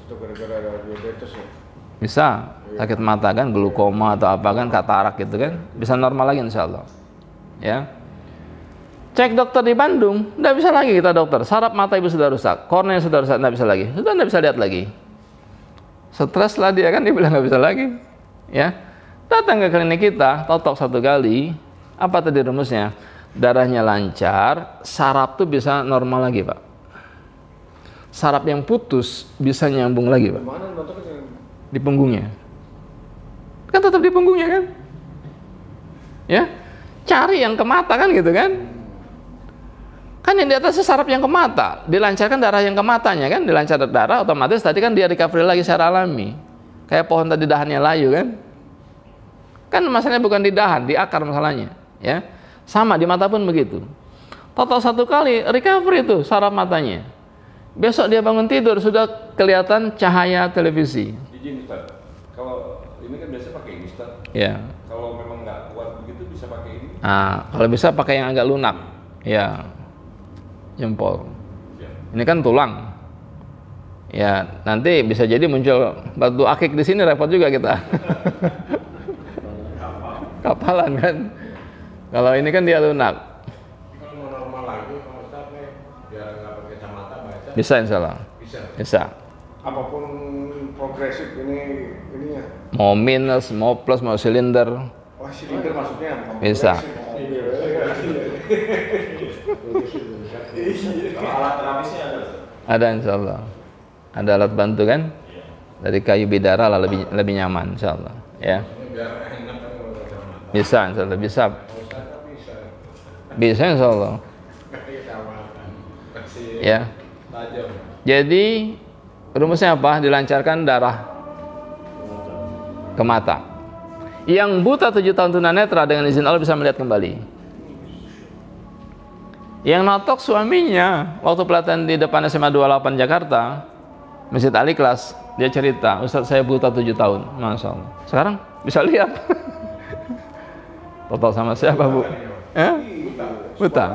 Itu gara-gara ada diabetes ya? Bisa. Sakit mata kan, glukoma atau apa kan, katarak gitu kan, bisa normal lagi insya Allah, ya. Cek dokter di Bandung, tidak bisa lagi kita dokter, saraf mata ibu sudah rusak, kornea sudah rusak, tidak bisa lagi, sudah tidak bisa lihat lagi. Stres lah dia kan, dia bilang nggak bisa lagi, ya. Datang ke klinik kita, totok 1 kali, apa tadi rumusnya? Darahnya lancar, saraf tuh bisa normal lagi, Pak. Saraf yang putus bisa nyambung lagi, Pak. Mana bentuknya? Di punggungnya. Kan tetap di punggungnya kan, ya. Cari yang ke mata kan gitu kan, yang di atas saraf yang ke mata, dilancarkan darah yang ke matanya kan, dilancar darah otomatis tadi kan dia recovery lagi secara alami, kayak pohon tadi dahannya layu kan masalahnya bukan di dahan, di akar masalahnya, ya. Sama di mata pun begitu, total 1 kali recovery itu saraf matanya, besok dia bangun tidur sudah kelihatan cahaya televisi. Izin Ustaz, kalau ini kan biasa pakai ini Ustaz. Ya. Kalau memang nggak kuat begitu bisa pakai ini. Nah, kalau bisa pakai yang agak lunak, ya, jempol. Ya. Ini kan tulang, ya. Nanti bisa jadi muncul batu akik di sini, repot juga kita. Kapalan kan. Kalau ini kan dia lunak. Kalau mau normal lagi, Pak Ustadz nih, biar nggak pakai kacamata baca. Bisa insya Allah. Bisa. Apapun progresif ininya. Mau minus, mau plus, mau silinder. Wah, silinder maksudnya? Bisa. Kalau alat terapisnya ada. Ada insya Allah. Ada alat bantu kan? Dari kayu bidara lah, lebih nyaman insya Allah. Ya. Biar enak kan kalau kacamata. Bisa insya Allah. Bisa. Ustadz kan bisa. Bisa insya Allah. Kacamata. Masih Ya. tajam. Jadi rumusnya apa? Dilancarkan darah ke mata. Yang buta 7 tahun tunanetra dengan izin Allah bisa melihat kembali. Yang notok suaminya waktu pelatihan di depan SMA 28 Jakarta, Masjid Al Ikhlas, dia cerita, Ustadz saya buta 7 tahun, Masya Allah. Sekarang bisa lihat. Total sama siapa, Bu? Buta.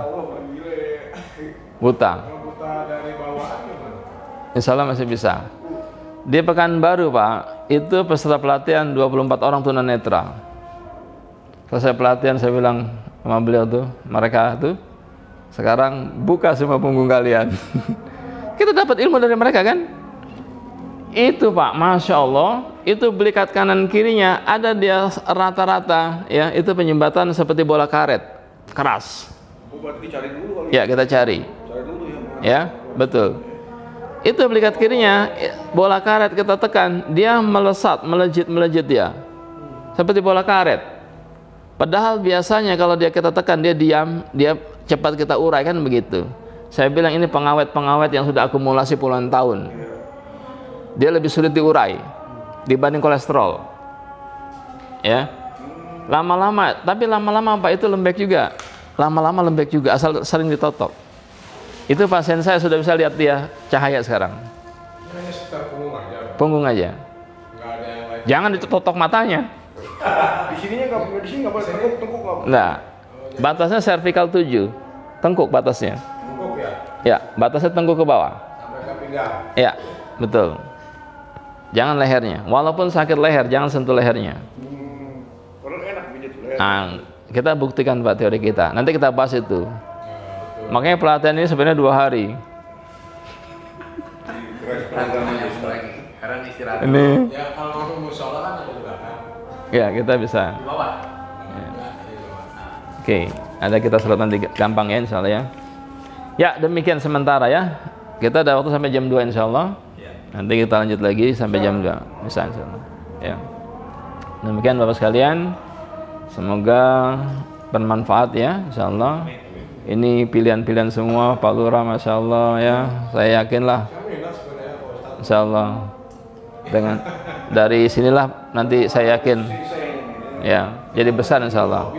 Buta. Buta dari bawaan gimana? Insya Allah masih bisa. Di Pekanbaru, Pak, itu peserta pelatihan 24 orang tunanetra. Selesai pelatihan saya bilang sama beliau tuh, mereka tuh sekarang buka semua punggung kalian. Kita dapat ilmu dari mereka kan? Itu Pak, Masya Allah, itu belikat kanan kirinya ada dia rata-rata, ya, itu penyumbatan seperti bola karet, keras. Berarti dicari dulu kali. Ya, kita cari. Cari dulu ya. Ya, betul. Itu belikat kirinya, bola karet kita tekan, dia melesat, melejit dia. Seperti bola karet. Padahal biasanya kalau dia kita tekan, dia diam, dia cepat kita urai kan begitu. Saya bilang ini pengawet-pengawet yang sudah akumulasi puluhan tahun. Dia lebih sulit diurai dibanding kolesterol. Ya. Lama-lama, tapi lama-lama Pak itu lembek juga. Lama-lama lembek juga asal sering ditotok. Itu pasien saya sudah bisa lihat dia cahaya sekarang. Ini hanya sekitar punggung aja. Punggung aja. Nggak ada yang lain. Jangan ditotok matanya. Di sininya nggak, di sini nggak boleh tengkuk nggak boleh. Nah, batasnya cervical 7, tengkuk batasnya. Tengkuk ya, Ya, batasnya tengkuk ke bawah. sampai ke pinggang. Ya, betul. Jangan lehernya. Walaupun sakit leher, jangan sentuh lehernya. Orang enak pijat leher. Nah, kita buktikan Pak teori kita. Nanti kita bahas itu. Makanya pelatihan ini sebenarnya 2 hari. Karena istirahat. Ini, Ya kalau mau musola kan ada di belakang. ya kita bisa. Di bawah. Oke, ada kita sholat nanti gampang ya insya Allah ya. Ya demikian sementara ya. Kita ada waktu sampai jam 2 insya Allah. Nanti kita lanjut lagi sampai jam 2 bisa insya Allah. Ya. Demikian Bapak sekalian. Semoga bermanfaat ya insya Allah. Ini pilihan-pilihan semua Pak Lurah Masya Allah ya. Saya yakinlah insya Allah dengan dari sinilah nanti saya yakin ya jadi besar insya Allah.